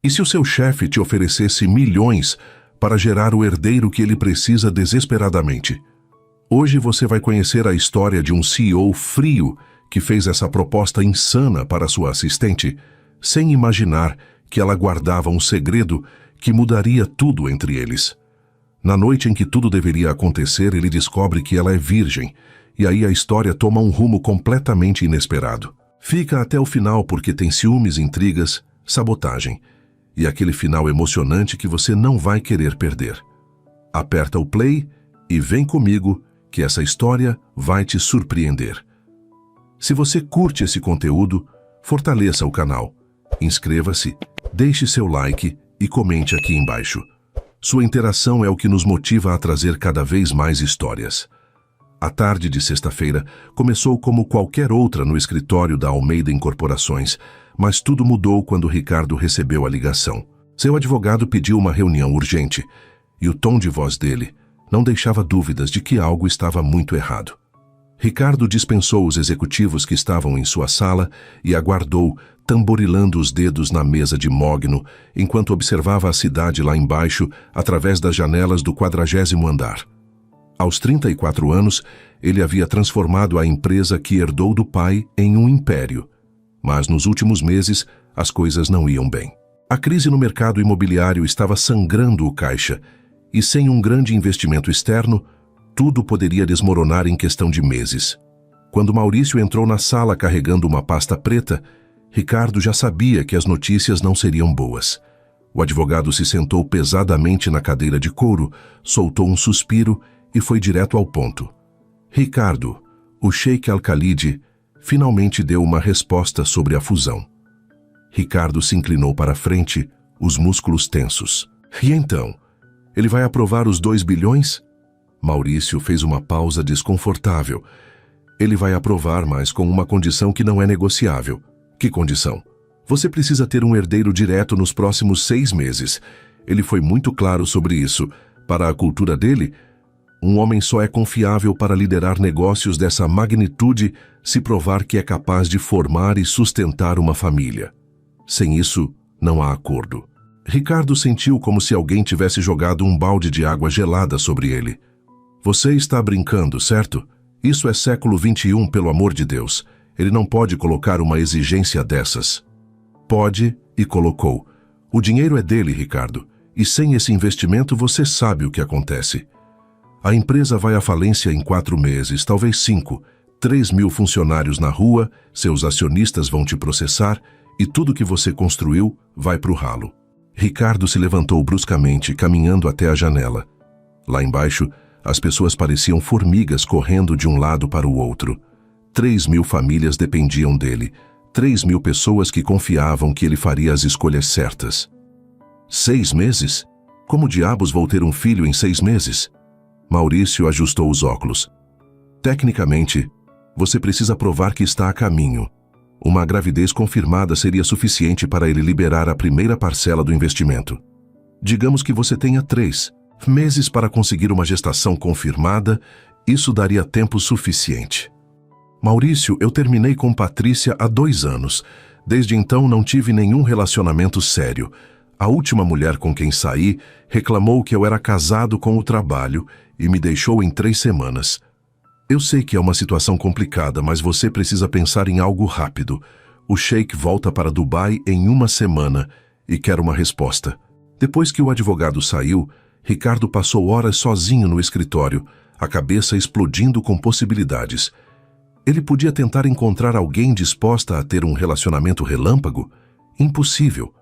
E se o seu chefe te oferecesse milhões para gerar o herdeiro que ele precisa desesperadamente? Hoje você vai conhecer a história de um CEO frio que fez essa proposta insana para sua assistente, sem imaginar que ela guardava um segredo que mudaria tudo entre eles. Na noite em que tudo deveria acontecer, ele descobre que ela é virgem, e aí a história toma um rumo completamente inesperado. Fica até o final porque tem ciúmes, intrigas, sabotagem, e aquele final emocionante que você não vai querer perder. Aperta o play e vem comigo que essa história vai te surpreender. Se você curte esse conteúdo, fortaleça o canal, inscreva-se, deixe seu like e comente aqui embaixo. Sua interação é o que nos motiva a trazer cada vez mais histórias. A tarde de sexta-feira começou como qualquer outra no escritório da Almeida Incorporações, mas tudo mudou quando Ricardo recebeu a ligação. Seu advogado pediu uma reunião urgente, e o tom de voz dele não deixava dúvidas de que algo estava muito errado. Ricardo dispensou os executivos que estavam em sua sala e aguardou, tamborilando os dedos na mesa de mogno, enquanto observava a cidade lá embaixo através das janelas do 40º andar. Aos 34 anos, ele havia transformado a empresa que herdou do pai em um império. Mas nos últimos meses, as coisas não iam bem. A crise no mercado imobiliário estava sangrando o caixa, e sem um grande investimento externo, tudo poderia desmoronar em questão de meses. Quando Maurício entrou na sala carregando uma pasta preta, Ricardo já sabia que as notícias não seriam boas. O advogado se sentou pesadamente na cadeira de couro, soltou um suspiro e foi direto ao ponto. Ricardo, o Sheik Al-Khalid, finalmente deu uma resposta sobre a fusão. Ricardo se inclinou para a frente, os músculos tensos. E então? Ele vai aprovar os 2 bilhões? Maurício fez uma pausa desconfortável. Ele vai aprovar, mas com uma condição que não é negociável. Que condição? Você precisa ter um herdeiro direto nos próximos 6 meses. Ele foi muito claro sobre isso. Para a cultura dele, um homem só é confiável para liderar negócios dessa magnitude se provar que é capaz de formar e sustentar uma família. Sem isso, não há acordo. Ricardo sentiu como se alguém tivesse jogado um balde de água gelada sobre ele. Você está brincando, certo? Isso é século XXI, pelo amor de Deus. Ele não pode colocar uma exigência dessas. Pode, e colocou. O dinheiro é dele, Ricardo. E sem esse investimento você sabe o que acontece. A empresa vai à falência em 4 meses, talvez 5. 3 mil funcionários na rua, seus acionistas vão te processar e tudo que você construiu vai para o ralo. Ricardo se levantou bruscamente, caminhando até a janela. Lá embaixo, as pessoas pareciam formigas correndo de um lado para o outro. 3 mil famílias dependiam dele. 3 mil pessoas que confiavam que ele faria as escolhas certas. 6 meses? Como diabos vou ter um filho em 6 meses? Maurício ajustou os óculos. Tecnicamente, você precisa provar que está a caminho. Uma gravidez confirmada seria suficiente para ele liberar a primeira parcela do investimento. Digamos que você tenha 3 meses para conseguir uma gestação confirmada, isso daria tempo suficiente. Maurício, eu terminei com Patrícia há 2 anos. Desde então não tive nenhum relacionamento sério. A última mulher com quem saí reclamou que eu era casado com o trabalho e me deixou em 3 semanas. Eu sei que é uma situação complicada, mas você precisa pensar em algo rápido. O Sheik volta para Dubai em 1 semana e quer uma resposta. Depois que o advogado saiu, Ricardo passou horas sozinho no escritório, a cabeça explodindo com possibilidades. Ele podia tentar encontrar alguém disposta a ter um relacionamento relâmpago? Impossível.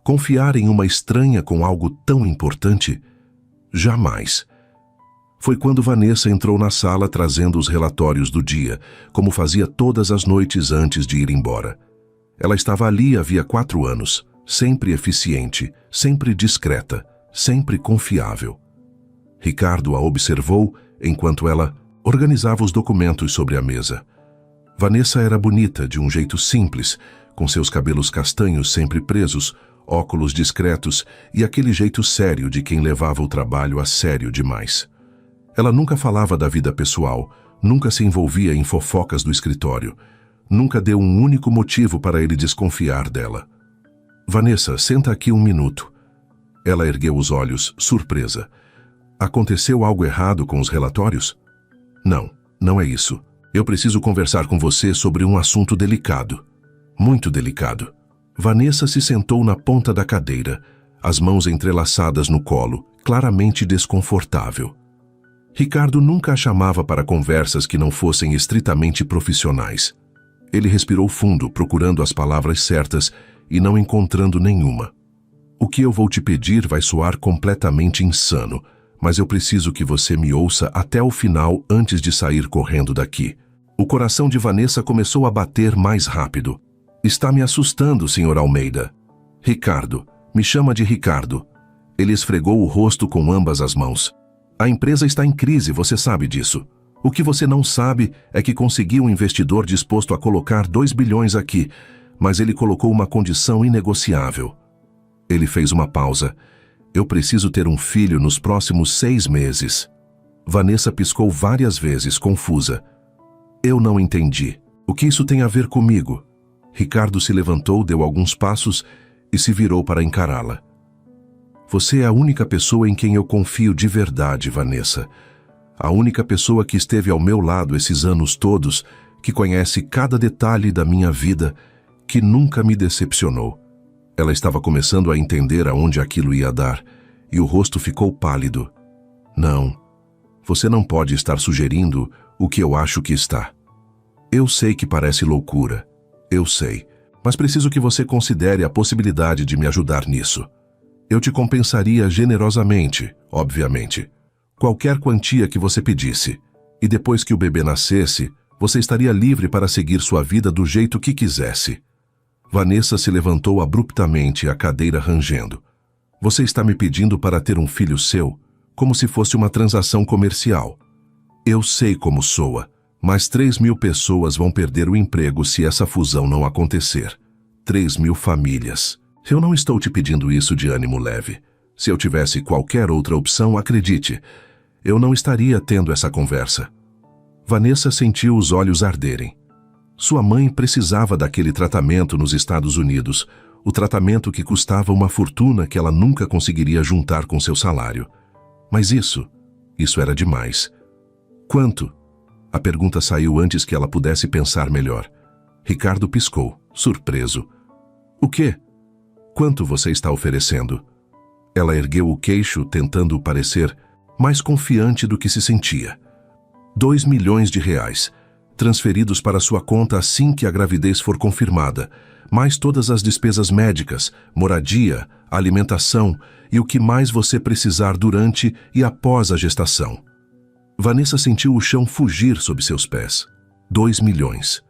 Confiar em uma estranha com algo tão importante? Jamais. Foi quando Vanessa entrou na sala trazendo os relatórios do dia, como fazia todas as noites antes de ir embora. Ela estava ali havia 4 anos, sempre eficiente, sempre discreta, sempre confiável. Ricardo a observou enquanto ela organizava os documentos sobre a mesa. Vanessa era bonita de um jeito simples, com seus cabelos castanhos sempre presos, óculos discretos e aquele jeito sério de quem levava o trabalho a sério demais. Ela nunca falava da vida pessoal, nunca se envolvia em fofocas do escritório, nunca deu um único motivo para ele desconfiar dela. Vanessa, senta aqui um minuto. Ela ergueu os olhos, surpresa. Aconteceu algo errado com os relatórios? Não, não é isso. Eu preciso conversar com você sobre um assunto delicado. Muito delicado. Vanessa se sentou na ponta da cadeira, as mãos entrelaçadas no colo, claramente desconfortável. Ricardo nunca a chamava para conversas que não fossem estritamente profissionais. Ele respirou fundo, procurando as palavras certas e não encontrando nenhuma. O que eu vou te pedir vai soar completamente insano, mas eu preciso que você me ouça até o final antes de sair correndo daqui. O coração de Vanessa começou a bater mais rápido. Está me assustando, Sr. Almeida. Ricardo, me chama de Ricardo. Ele esfregou o rosto com ambas as mãos. A empresa está em crise, você sabe disso. O que você não sabe é que consegui um investidor disposto a colocar 2 bilhões aqui, mas ele colocou uma condição inegociável. Ele fez uma pausa. Eu preciso ter um filho nos próximos 6 meses. Vanessa piscou várias vezes, confusa. Eu não entendi. O que isso tem a ver comigo? Ricardo se levantou, deu alguns passos e se virou para encará-la. Você é a única pessoa em quem eu confio de verdade, Vanessa. A única pessoa que esteve ao meu lado esses anos todos, que conhece cada detalhe da minha vida, que nunca me decepcionou. Ela estava começando a entender aonde aquilo ia dar, e o rosto ficou pálido. Não, você não pode estar sugerindo o que eu acho que está. Eu sei que parece loucura, eu sei, mas preciso que você considere a possibilidade de me ajudar nisso. Eu te compensaria generosamente, obviamente. Qualquer quantia que você pedisse. E depois que o bebê nascesse, você estaria livre para seguir sua vida do jeito que quisesse. Vanessa se levantou abruptamente, a cadeira rangendo. Você está me pedindo para ter um filho seu, como se fosse uma transação comercial. Eu sei como soa, mas 3.000 pessoas vão perder o emprego se essa fusão não acontecer. 3.000 famílias. Eu não estou te pedindo isso de ânimo leve. Se eu tivesse qualquer outra opção, acredite, eu não estaria tendo essa conversa. Vanessa sentiu os olhos arderem. Sua mãe precisava daquele tratamento nos Estados Unidos, o tratamento que custava uma fortuna que ela nunca conseguiria juntar com seu salário. Mas isso era demais. Quanto? A pergunta saiu antes que ela pudesse pensar melhor. Ricardo piscou, surpreso. O quê? Quanto você está oferecendo? Ela ergueu o queixo, tentando parecer mais confiante do que se sentia. 2 milhões de reais, transferidos para sua conta assim que a gravidez for confirmada, mais todas as despesas médicas, moradia, alimentação e o que mais você precisar durante e após a gestação. Vanessa sentiu o chão fugir sob seus pés. 2 milhões.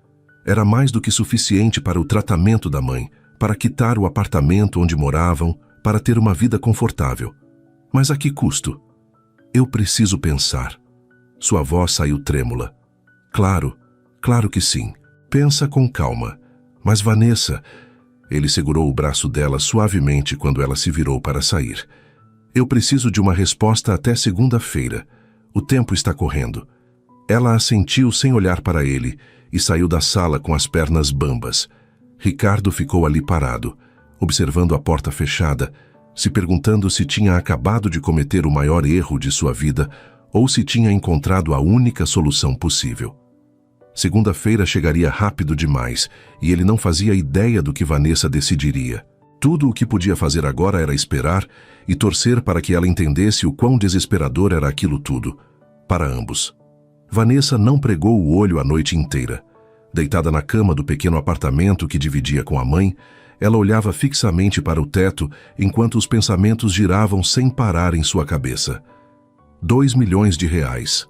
Era mais do que suficiente para o tratamento da mãe, para quitar o apartamento onde moravam, para ter uma vida confortável. Mas a que custo? Eu preciso pensar. Sua voz saiu trêmula. Claro, claro que sim. Pensa com calma. Mas Vanessa... Ele segurou o braço dela suavemente quando ela se virou para sair. Eu preciso de uma resposta até segunda-feira. O tempo está correndo. Ela assentiu sem olhar para ele e saiu da sala com as pernas bambas. Ricardo ficou ali parado, observando a porta fechada, se perguntando se tinha acabado de cometer o maior erro de sua vida ou se tinha encontrado a única solução possível. Segunda-feira chegaria rápido demais e ele não fazia ideia do que Vanessa decidiria. Tudo o que podia fazer agora era esperar e torcer para que ela entendesse o quão desesperador era aquilo tudo, para ambos. Vanessa não pregou o olho a noite inteira. Deitada na cama do pequeno apartamento que dividia com a mãe, ela olhava fixamente para o teto enquanto os pensamentos giravam sem parar em sua cabeça. 2 milhões de reais.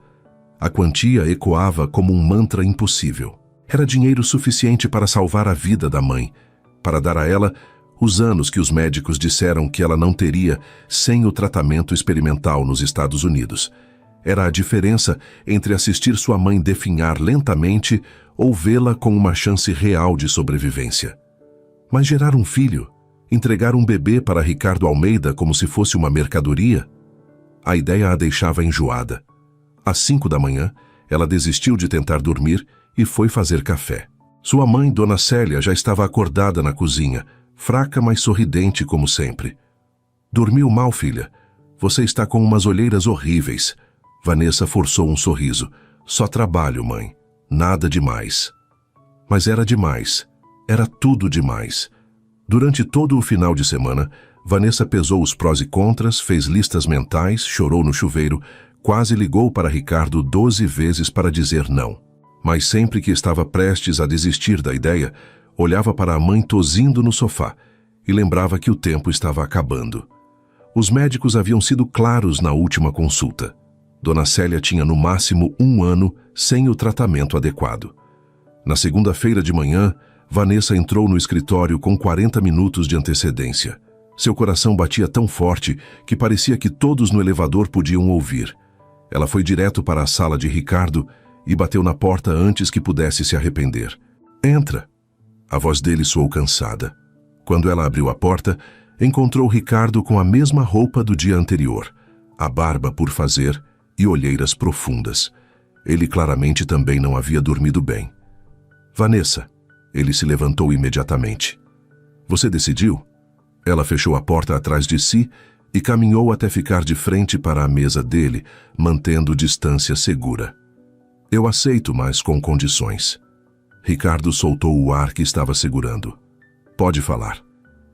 A quantia ecoava como um mantra impossível. Era dinheiro suficiente para salvar a vida da mãe, para dar a ela os anos que os médicos disseram que ela não teria sem o tratamento experimental nos Estados Unidos. Era a diferença entre assistir sua mãe definhar lentamente ou vê-la com uma chance real de sobrevivência. Mas gerar um filho, entregar um bebê para Ricardo Almeida como se fosse uma mercadoria? A ideia a deixava enjoada. Às 5 da manhã, ela desistiu de tentar dormir e foi fazer café. Sua mãe, Dona Célia, já estava acordada na cozinha, fraca, mas sorridente como sempre. Dormiu mal, filha? Você está com umas olheiras horríveis. Vanessa forçou um sorriso. Só trabalho, mãe. Nada demais. Mas era demais. Era tudo demais. Durante todo o final de semana, Vanessa pesou os prós e contras, fez listas mentais, chorou no chuveiro, quase ligou para Ricardo 12 vezes para dizer não. Mas sempre que estava prestes a desistir da ideia, olhava para a mãe tosindo no sofá e lembrava que o tempo estava acabando. Os médicos haviam sido claros na última consulta. Dona Célia tinha no máximo 1 ano sem o tratamento adequado. Na segunda-feira de manhã, Vanessa entrou no escritório com 40 minutos de antecedência. Seu coração batia tão forte que parecia que todos no elevador podiam ouvir. Ela foi direto para a sala de Ricardo e bateu na porta antes que pudesse se arrepender. "Entra." A voz dele soou cansada. Quando ela abriu a porta, encontrou Ricardo com a mesma roupa do dia anterior, a barba por fazer e olheiras profundas. Ele claramente também não havia dormido bem. "Vanessa." Ele se levantou imediatamente. "Você decidiu?" Ela fechou a porta atrás de si e caminhou até ficar de frente para a mesa dele, mantendo distância segura. "Eu aceito, mas com condições." Ricardo soltou o ar que estava segurando. "Pode falar.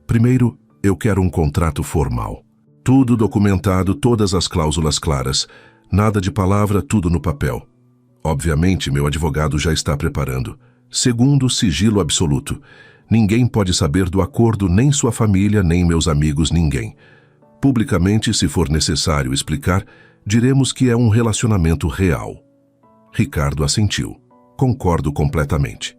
Primeiro, eu quero um contrato formal. Tudo documentado, todas as cláusulas claras. Nada de palavra, tudo no papel. Obviamente, meu advogado já está preparando. Segundo, sigilo absoluto. Ninguém pode saber do acordo, nem sua família, nem meus amigos, ninguém. Publicamente, se for necessário explicar, diremos que é um relacionamento real." Ricardo assentiu. "Concordo completamente."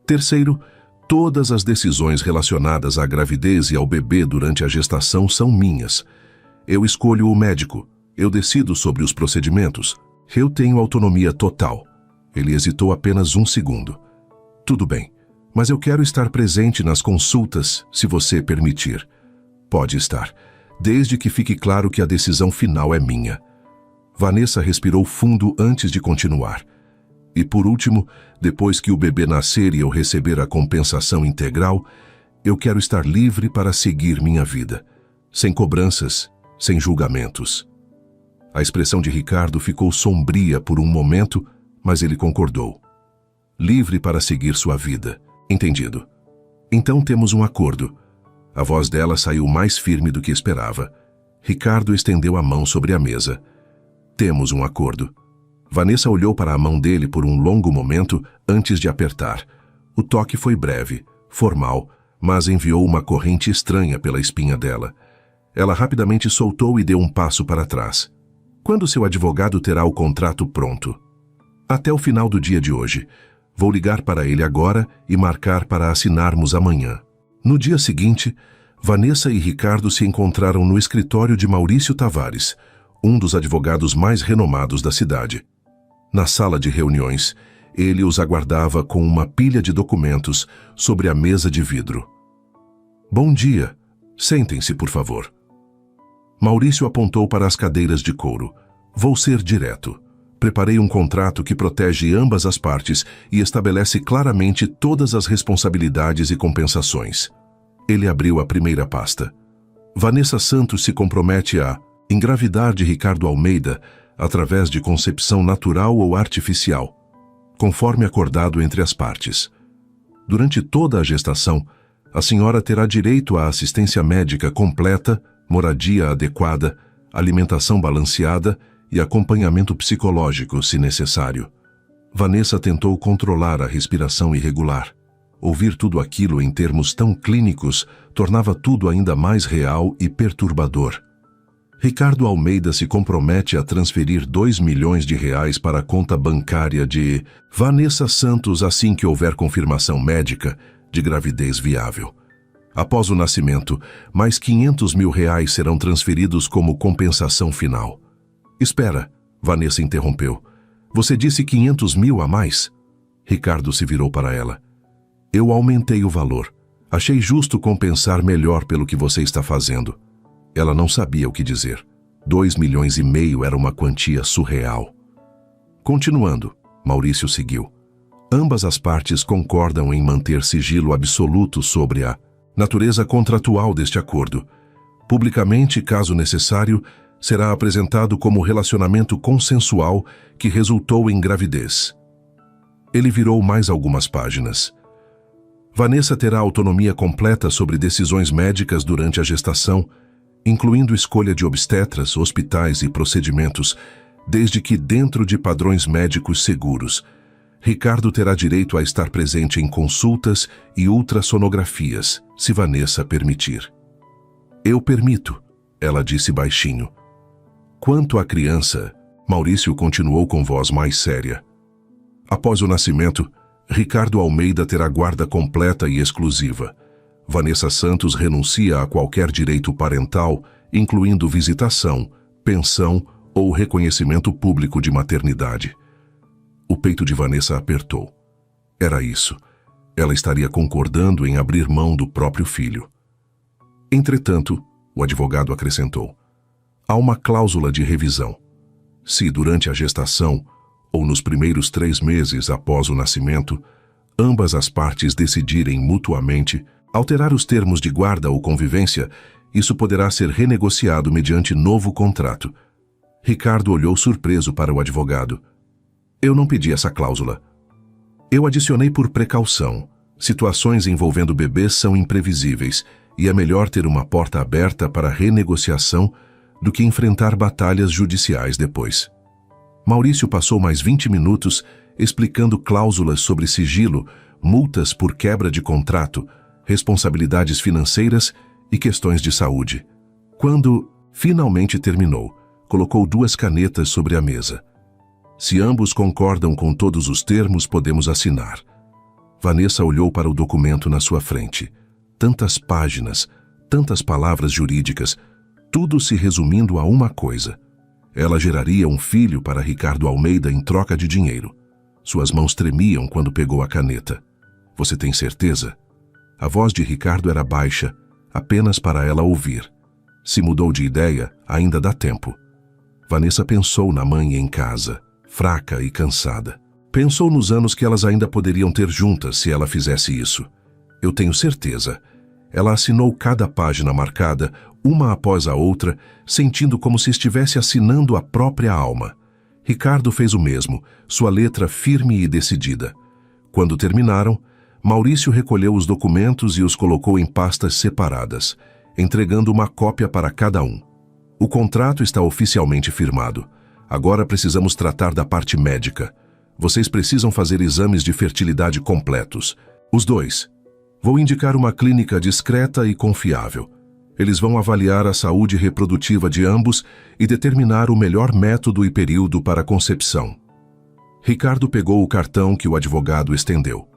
Terceiro, todas as decisões relacionadas à gravidez e ao bebê durante a gestação são minhas. Eu escolho o médico. Eu decido sobre os procedimentos. Eu tenho autonomia total. Ele hesitou apenas 1 segundo. "Tudo bem, mas eu quero estar presente nas consultas, se você permitir." "Pode estar, desde que fique claro que a decisão final é minha." Vanessa respirou fundo antes de continuar. "E por último, depois que o bebê nascer e eu receber a compensação integral, eu quero estar livre para seguir minha vida, sem cobranças, sem julgamentos." A expressão de Ricardo ficou sombria por um momento, mas ele concordou. "Livre para seguir sua vida. Entendido. Então temos um acordo." A voz dela saiu mais firme do que esperava. Ricardo estendeu a mão sobre a mesa. "Temos um acordo." Vanessa olhou para a mão dele por um longo momento antes de apertar. O toque foi breve, formal, mas enviou uma corrente estranha pela espinha dela. Ela rapidamente soltou e deu um passo para trás. "Quando seu advogado terá o contrato pronto?" "Até o final do dia de hoje. Vou ligar para ele agora e marcar para assinarmos amanhã." No dia seguinte, Vanessa e Ricardo se encontraram no escritório de Maurício Tavares, um dos advogados mais renomados da cidade. Na sala de reuniões, ele os aguardava com uma pilha de documentos sobre a mesa de vidro. "Bom dia. Sentem-se, por favor." Maurício apontou para as cadeiras de couro. "Vou ser direto. Preparei um contrato que protege ambas as partes e estabelece claramente todas as responsabilidades e compensações." Ele abriu a primeira pasta. "Vanessa Santos se compromete a engravidar de Ricardo Almeida através de concepção natural ou artificial, conforme acordado entre as partes. Durante toda a gestação, a senhora terá direito à assistência médica completa, moradia adequada, alimentação balanceada e acompanhamento psicológico, se necessário." Vanessa tentou controlar a respiração irregular. Ouvir tudo aquilo em termos tão clínicos tornava tudo ainda mais real e perturbador. Ricardo Almeida se compromete a transferir R$2 milhões para a conta bancária de Vanessa Santos assim que houver confirmação médica de gravidez viável. Após o nascimento, mais R$500 mil serão transferidos como compensação final. "Espera," Vanessa interrompeu. "Você disse 500 mil a mais?" Ricardo se virou para ela. "Eu aumentei o valor. Achei justo compensar melhor pelo que você está fazendo." Ela não sabia o que dizer. R$2,5 milhões era uma quantia surreal. Continuando, Maurício seguiu. "Ambas as partes concordam em manter sigilo absoluto sobre a Natureza contratual deste acordo. Publicamente, caso necessário, será apresentado como relacionamento consensual que resultou em gravidez. Ele virou mais algumas páginas. Vanessa terá autonomia completa sobre decisões médicas durante a gestação, incluindo escolha de obstetras, hospitais e procedimentos, desde que dentro de padrões médicos seguros. Ricardo terá direito a estar presente em consultas e ultrassonografias, se Vanessa permitir. Eu permito, ela disse baixinho. Quanto à criança, Maurício continuou com voz mais séria. Após o nascimento, Ricardo Almeida terá guarda completa e exclusiva. Vanessa Santos renuncia a qualquer direito parental, incluindo visitação, pensão ou reconhecimento público de maternidade. O peito de Vanessa apertou. Era isso. Ela estaria concordando em abrir mão do próprio filho. Entretanto, o advogado acrescentou, há uma cláusula de revisão. Se, durante a gestação, ou nos primeiros 3 meses após o nascimento, ambas as partes decidirem mutuamente alterar os termos de guarda ou convivência, isso poderá ser renegociado mediante novo contrato. Ricardo olhou surpreso para o advogado. Eu não pedi essa cláusula. Eu adicionei por precaução. Situações envolvendo bebês são imprevisíveis e é melhor ter uma porta aberta para renegociação do que enfrentar batalhas judiciais depois. Maurício passou mais 20 minutos explicando cláusulas sobre sigilo, multas por quebra de contrato, responsabilidades financeiras e questões de saúde. Quando finalmente terminou, colocou 2 canetas sobre a mesa. Se ambos concordam com todos os termos, podemos assinar. Vanessa olhou para o documento na sua frente. Tantas páginas, tantas palavras jurídicas, tudo se resumindo a uma coisa. Ela geraria um filho para Ricardo Almeida em troca de dinheiro. Suas mãos tremiam quando pegou a caneta. Você tem certeza? A voz de Ricardo era baixa, apenas para ela ouvir. Se mudou de ideia, ainda dá tempo. Vanessa pensou na mãe em casa, fraca e cansada. Pensou nos anos que elas ainda poderiam ter juntas se ela fizesse isso. Eu tenho certeza. Ela assinou cada página marcada, uma após a outra, sentindo como se estivesse assinando a própria alma. Ricardo fez o mesmo, sua letra firme e decidida. Quando terminaram, Maurício recolheu os documentos e os colocou em pastas separadas, entregando uma cópia para cada um. O contrato está oficialmente firmado. Agora precisamos tratar da parte médica. Vocês precisam fazer exames de fertilidade completos. Os 2. Vou indicar uma clínica discreta e confiável. Eles vão avaliar a saúde reprodutiva de ambos e determinar o melhor método e período para a concepção. Ricardo pegou o cartão que o advogado estendeu.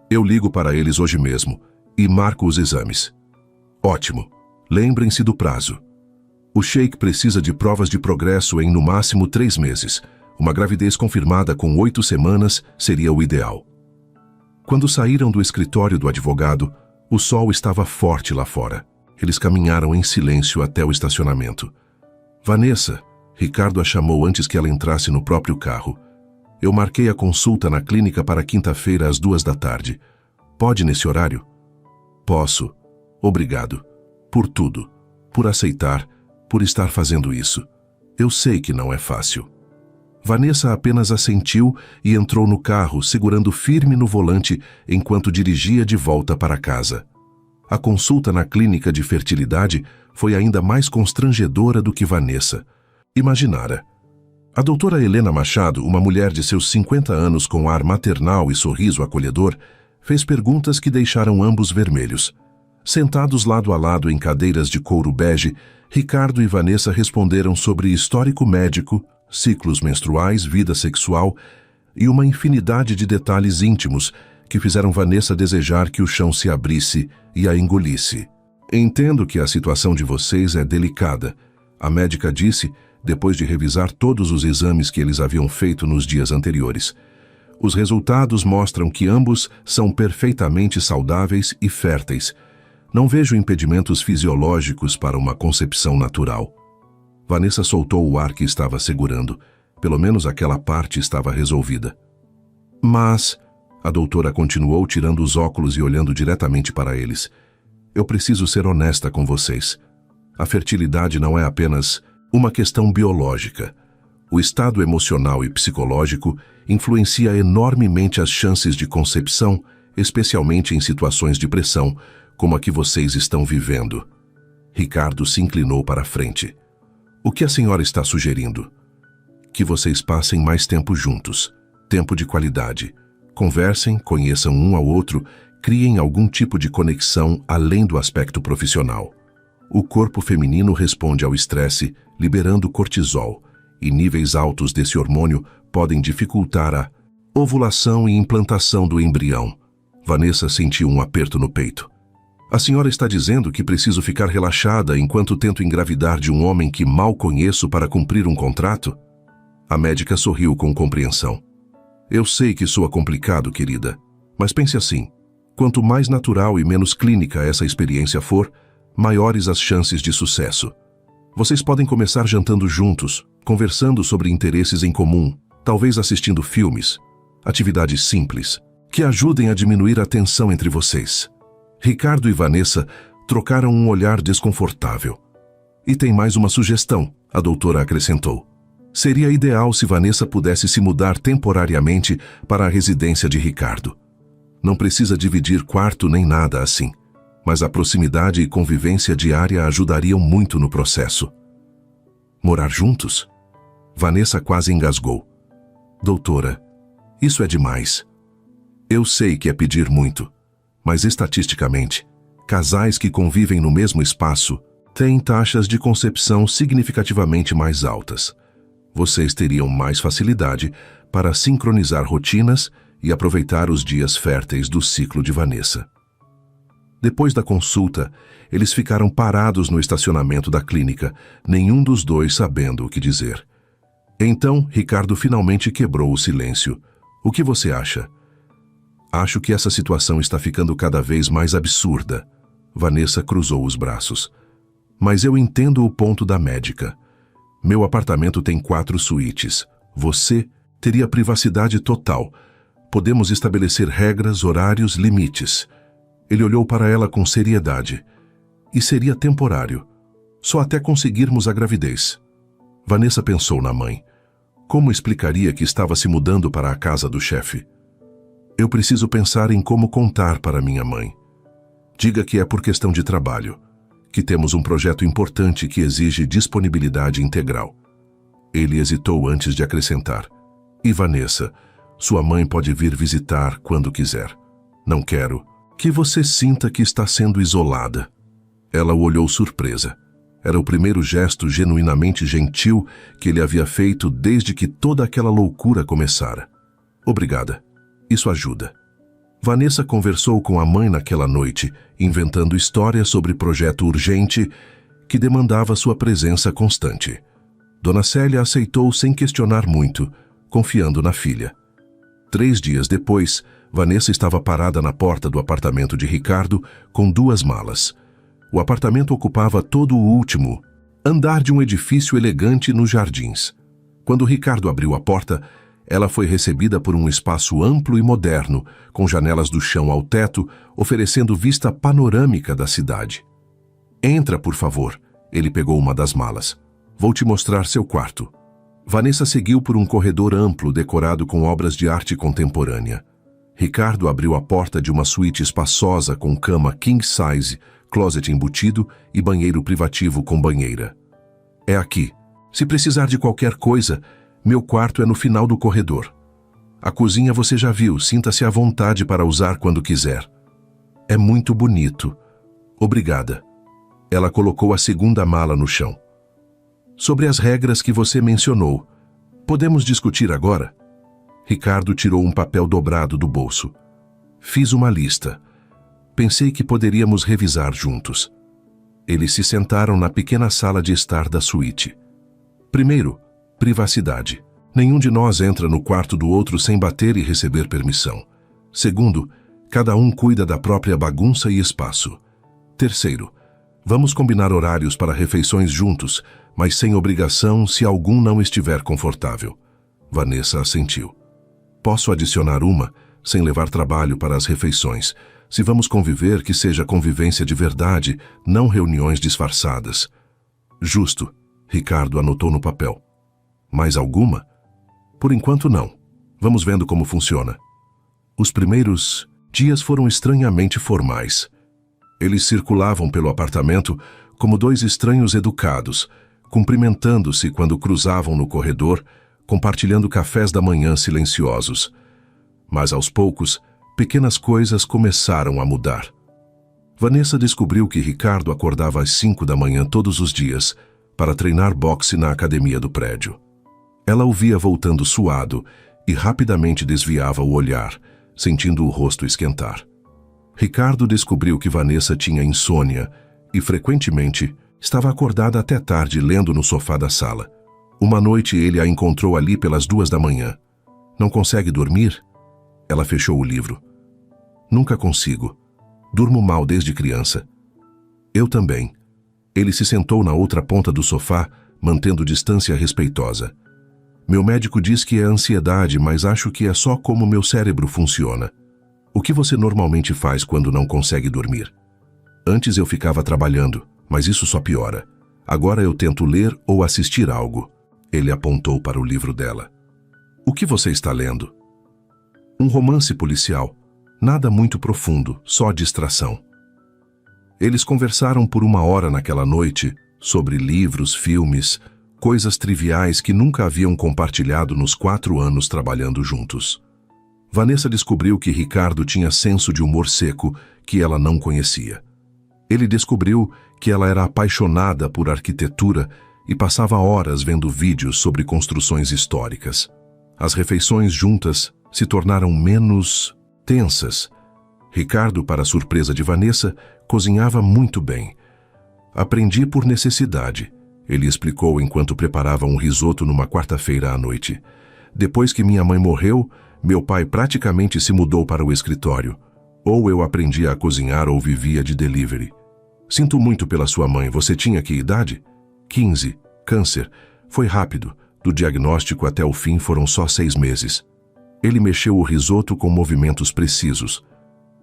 Eu ligo para eles hoje mesmo e marco os exames. Ótimo. Lembrem-se do prazo. O Sheik precisa de provas de progresso em no máximo 3 meses. Uma gravidez confirmada com 8 semanas seria o ideal. Quando saíram do escritório do advogado, o sol estava forte lá fora. Eles caminharam em silêncio até o estacionamento. Vanessa, Ricardo a chamou antes que ela entrasse no próprio carro. Eu marquei a consulta na clínica para quinta-feira às 2 da tarde. Pode nesse horário? Posso. Obrigado. Por tudo. Por aceitar. Por estar fazendo isso. Eu sei que não é fácil. Vanessa apenas assentiu e entrou no carro, segurando firme no volante enquanto dirigia de volta para casa. A consulta na clínica de fertilidade foi ainda mais constrangedora do que Vanessa imaginara. A doutora Helena Machado, uma mulher de seus 50 anos com ar maternal e sorriso acolhedor, fez perguntas que deixaram ambos vermelhos. Sentados lado a lado em cadeiras de couro bege, Ricardo e Vanessa responderam sobre histórico médico, ciclos menstruais, vida sexual e uma infinidade de detalhes íntimos que fizeram Vanessa desejar que o chão se abrisse e a engolisse. Entendo que a situação de vocês é delicada, a médica disse, depois de revisar todos os exames que eles haviam feito nos dias anteriores. Os resultados mostram que ambos são perfeitamente saudáveis e férteis. Não vejo impedimentos fisiológicos para uma concepção natural. Vanessa soltou o ar que estava segurando. Pelo menos aquela parte estava resolvida. Mas... A doutora continuou tirando os óculos e olhando diretamente para eles. eu preciso ser honesta com vocês. A fertilidade não é apenas uma questão biológica. O estado emocional e psicológico influencia enormemente as chances de concepção, especialmente em situações de pressão, como a que vocês estão vivendo. Ricardo se inclinou para a frente. O que a senhora está sugerindo? Que vocês passem mais tempo juntos, tempo de qualidade. Conversem, conheçam um ao outro, criem algum tipo de conexão além do aspecto profissional. O corpo feminino responde ao estresse, liberando cortisol, e níveis altos desse hormônio podem dificultar a ovulação e implantação do embrião. Vanessa sentiu um aperto no peito. A senhora está dizendo que preciso ficar relaxada enquanto tento engravidar de um homem que mal conheço para cumprir um contrato? A médica sorriu com compreensão. Eu sei que soa complicado, querida, mas pense assim. Quanto mais natural e menos clínica essa experiência for, maiores as chances de sucesso. Vocês podem começar jantando juntos, conversando sobre interesses em comum, talvez assistindo filmes, atividades simples, que ajudem a diminuir a tensão entre vocês. Ricardo e Vanessa trocaram um olhar desconfortável. E tem mais uma sugestão, a doutora acrescentou. Seria ideal se Vanessa pudesse se mudar temporariamente para a residência de Ricardo. Não precisa dividir quarto nem nada assim, mas a proximidade e convivência diária ajudariam muito no processo. Morar juntos? Vanessa quase engasgou. Doutora, isso é demais. Eu sei que é pedir muito, mas estatisticamente, casais que convivem no mesmo espaço têm taxas de concepção significativamente mais altas. Vocês teriam mais facilidade para sincronizar rotinas e aproveitar os dias férteis do ciclo de Vanessa. Depois da consulta, eles ficaram parados no estacionamento da clínica, nenhum dos dois sabendo o que dizer. Então, Ricardo finalmente quebrou o silêncio. O que você acha? Acho que essa situação está ficando cada vez mais absurda. Vanessa cruzou os braços. Mas eu entendo o ponto da médica. Meu apartamento tem 4 suítes. Você teria privacidade total. Podemos estabelecer regras, horários, limites. Ele olhou para ela com seriedade. E seria temporário. Só até conseguirmos a gravidez. Vanessa pensou na mãe. Como explicaria que estava se mudando para a casa do chefe? Eu preciso pensar em como contar para minha mãe. Diga que é por questão de trabalho, que temos um projeto importante que exige disponibilidade integral. Ele hesitou antes de acrescentar. E Vanessa, sua mãe pode vir visitar quando quiser. Não quero que você sinta que está sendo isolada. Ela o olhou surpresa. Era o primeiro gesto genuinamente gentil que ele havia feito desde que toda aquela loucura começara. Obrigada. Isso ajuda. Vanessa conversou com a mãe naquela noite, inventando histórias sobre projeto urgente que demandava sua presença constante. Dona Célia aceitou sem questionar muito, confiando na filha. 3 dias depois, Vanessa estava parada na porta do apartamento de Ricardo com 2 malas. O apartamento ocupava todo o último andar de um edifício elegante nos jardins. Quando Ricardo abriu a porta, ela foi recebida por um espaço amplo e moderno, com janelas do chão ao teto, oferecendo vista panorâmica da cidade. Entra, por favor. Ele pegou uma das malas. Vou te mostrar seu quarto. Vanessa seguiu por um corredor amplo decorado com obras de arte contemporânea. Ricardo abriu a porta de uma suíte espaçosa com cama king size, closet embutido e banheiro privativo com banheira. É aqui. Se precisar de qualquer coisa, meu quarto é no final do corredor. A cozinha você já viu, sinta-se à vontade para usar quando quiser. É muito bonito. Obrigada. Ela colocou a segunda mala no chão. Sobre as regras que você mencionou, podemos discutir agora? Ricardo tirou um papel dobrado do bolso. Fiz uma lista. Pensei que poderíamos revisar juntos. Eles se sentaram na pequena sala de estar da suíte. Primeiro, privacidade. Nenhum de nós entra no quarto do outro sem bater e receber permissão. Segundo, cada um cuida da própria bagunça e espaço. Terceiro, vamos combinar horários para refeições juntos, mas sem obrigação se algum não estiver confortável. Vanessa assentiu. Posso adicionar uma, sem levar trabalho para as refeições. Se vamos conviver, que seja convivência de verdade, não reuniões disfarçadas. Justo, Ricardo anotou no papel. Mais alguma? Por enquanto não. Vamos vendo como funciona. Os primeiros dias foram estranhamente formais. Eles circulavam pelo apartamento como dois estranhos educados, cumprimentando-se quando cruzavam no corredor, compartilhando cafés da manhã silenciosos. Mas aos poucos, pequenas coisas começaram a mudar. Vanessa descobriu que Ricardo acordava às 5 da manhã todos os dias para treinar boxe na academia do prédio. Ela o via voltando suado e rapidamente desviava o olhar, sentindo o rosto esquentar. Ricardo descobriu que Vanessa tinha insônia e, frequentemente, estava acordada até tarde lendo no sofá da sala. Uma noite ele a encontrou ali pelas 2 da manhã. Não consegue dormir? Ela fechou o livro. Nunca consigo. Durmo mal desde criança. Eu também. Ele se sentou na outra ponta do sofá, mantendo distância respeitosa. Meu médico diz que é ansiedade, mas acho que é só como meu cérebro funciona. O que você normalmente faz quando não consegue dormir? Antes eu ficava trabalhando, mas isso só piora. Agora eu tento ler ou assistir algo. Ele apontou para o livro dela. O que você está lendo? Um romance policial. Nada muito profundo, só distração. Eles conversaram por 1 hora naquela noite sobre livros, filmes, coisas triviais que nunca haviam compartilhado nos 4 anos trabalhando juntos. Vanessa descobriu que Ricardo tinha senso de humor seco que ela não conhecia. Ele descobriu que ela era apaixonada por arquitetura e passava horas vendo vídeos sobre construções históricas. As refeições juntas se tornaram menos tensas. Ricardo, para a surpresa de Vanessa, cozinhava muito bem. Aprendi por necessidade, ele explicou enquanto preparava um risoto numa quarta-feira à noite. Depois que minha mãe morreu, meu pai praticamente se mudou para o escritório. Ou eu aprendi a cozinhar ou vivia de delivery. Sinto muito pela sua mãe. Você tinha que idade? 15. Câncer. Foi rápido. Do diagnóstico até o fim foram só 6 meses. Ele mexeu o risoto com movimentos precisos.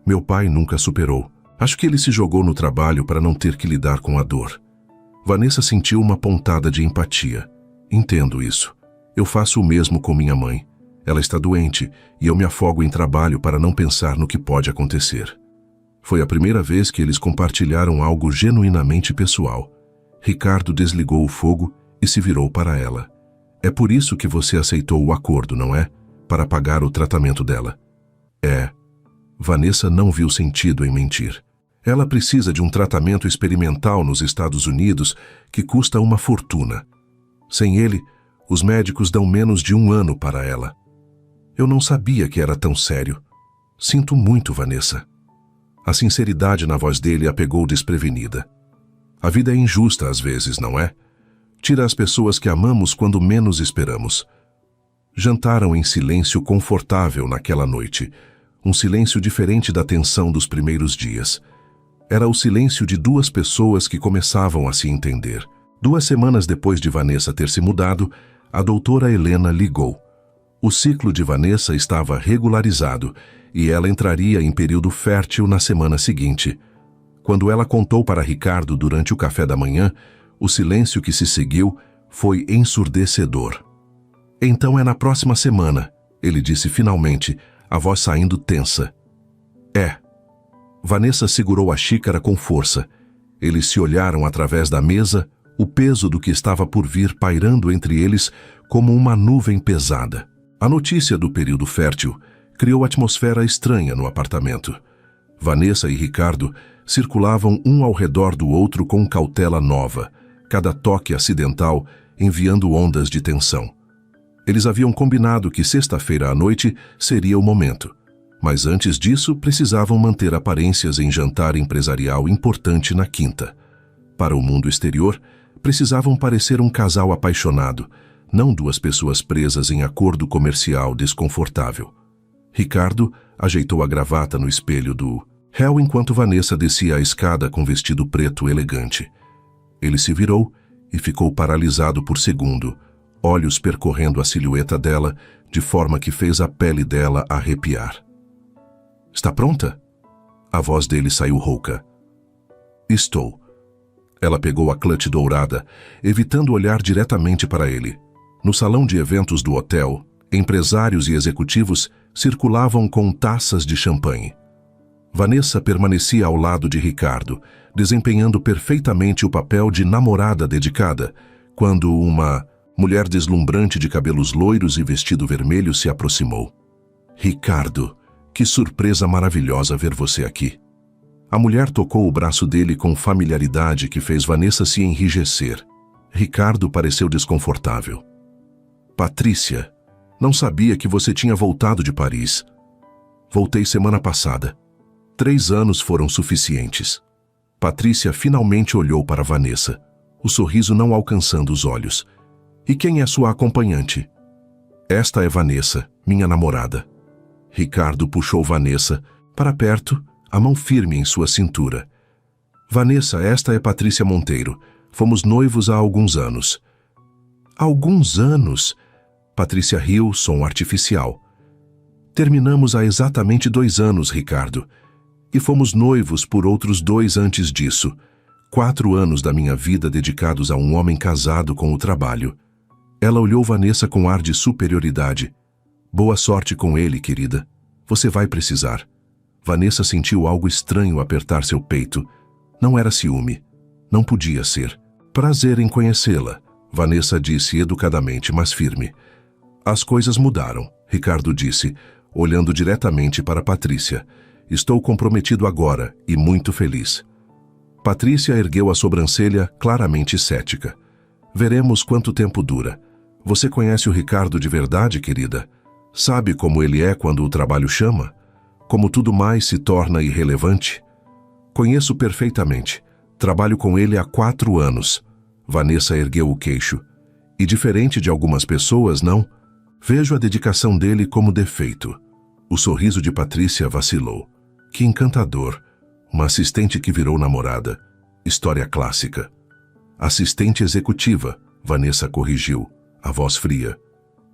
Meu pai nunca superou. Acho que ele se jogou no trabalho para não ter que lidar com a dor. Vanessa sentiu uma pontada de empatia. Entendo isso. Eu faço o mesmo com minha mãe. Ela está doente e eu me afogo em trabalho para não pensar no que pode acontecer. Foi a primeira vez que eles compartilharam algo genuinamente pessoal. Ricardo desligou o fogo e se virou para ela. É por isso que você aceitou o acordo, não é? Para pagar o tratamento dela. É. Vanessa não viu sentido em mentir. Ela precisa de um tratamento experimental nos Estados Unidos que custa uma fortuna. Sem ele, os médicos dão menos de 1 ano para ela. Eu não sabia que era tão sério. Sinto muito, Vanessa. A sinceridade na voz dele a pegou desprevenida. A vida é injusta às vezes, não é? Tira as pessoas que amamos quando menos esperamos. Jantaram em silêncio confortável naquela noite, um silêncio diferente da tensão dos primeiros dias. Era o silêncio de 2 pessoas que começavam a se entender. 2 semanas depois de Vanessa ter se mudado, a doutora Helena ligou. O ciclo de Vanessa estava regularizado e ela entraria em período fértil na semana seguinte. Quando ela contou para Ricardo durante o café da manhã, o silêncio que se seguiu foi ensurdecedor. Então é na próxima semana, ele disse finalmente, a voz saindo tensa. É. Vanessa segurou a xícara com força. Eles se olharam através da mesa, o peso do que estava por vir pairando entre eles como uma nuvem pesada. A notícia do período fértil criou atmosfera estranha no apartamento. Vanessa e Ricardo circulavam um ao redor do outro com cautela nova, cada toque acidental enviando ondas de tensão. Eles haviam combinado que sexta-feira à noite seria o momento, mas antes disso precisavam manter aparências em jantar empresarial importante na quinta. Para o mundo exterior, precisavam parecer um casal apaixonado, não 2 pessoas presas em acordo comercial desconfortável. Ricardo ajeitou a gravata no espelho do réu enquanto Vanessa descia a escada com vestido preto elegante. Ele se virou e ficou paralisado por segundo, olhos percorrendo a silhueta dela de forma que fez a pele dela arrepiar. Está pronta? A voz dele saiu rouca. Estou. Ela pegou a clutch dourada, evitando olhar diretamente para ele. No salão de eventos do hotel, empresários e executivos circulavam com taças de champanhe. Vanessa permanecia ao lado de Ricardo, desempenhando perfeitamente o papel de namorada dedicada, quando uma mulher deslumbrante de cabelos loiros e vestido vermelho se aproximou. Ricardo, que surpresa maravilhosa ver você aqui. A mulher tocou o braço dele com familiaridade que fez Vanessa se enrijecer. Ricardo pareceu desconfortável. Patrícia, não sabia que você tinha voltado de Paris. Voltei semana passada. 3 anos foram suficientes. Patrícia finalmente olhou para Vanessa, o sorriso não alcançando os olhos. E quem é sua acompanhante? Esta é Vanessa, minha namorada. Ricardo puxou Vanessa para perto, a mão firme em sua cintura. Vanessa, esta é Patrícia Monteiro. Fomos noivos há alguns anos. Alguns anos? Patrícia riu, som artificial. Terminamos há exatamente 2 anos, Ricardo. E fomos noivos por outros 2 antes disso. 4 anos da minha vida dedicados a um homem casado com o trabalho. Ela olhou Vanessa com ar de superioridade. Boa sorte com ele, querida. Você vai precisar. Vanessa sentiu algo estranho apertar seu peito. Não era ciúme. Não podia ser. Prazer em conhecê-la, Vanessa disse educadamente, mas firme. As coisas mudaram, Ricardo disse, olhando diretamente para Patrícia. Estou comprometido agora e muito feliz. Patrícia ergueu a sobrancelha, claramente cética. Veremos quanto tempo dura. Você conhece o Ricardo de verdade, querida? Sabe como ele é quando o trabalho chama? Como tudo mais se torna irrelevante? Conheço perfeitamente. Trabalho com ele há 4 anos. Vanessa ergueu o queixo. E diferente de algumas pessoas, não? Vejo a dedicação dele como defeito. O sorriso de Patrícia vacilou. Que encantador. Uma assistente que virou namorada. História clássica. Assistente executiva, Vanessa corrigiu, a voz fria.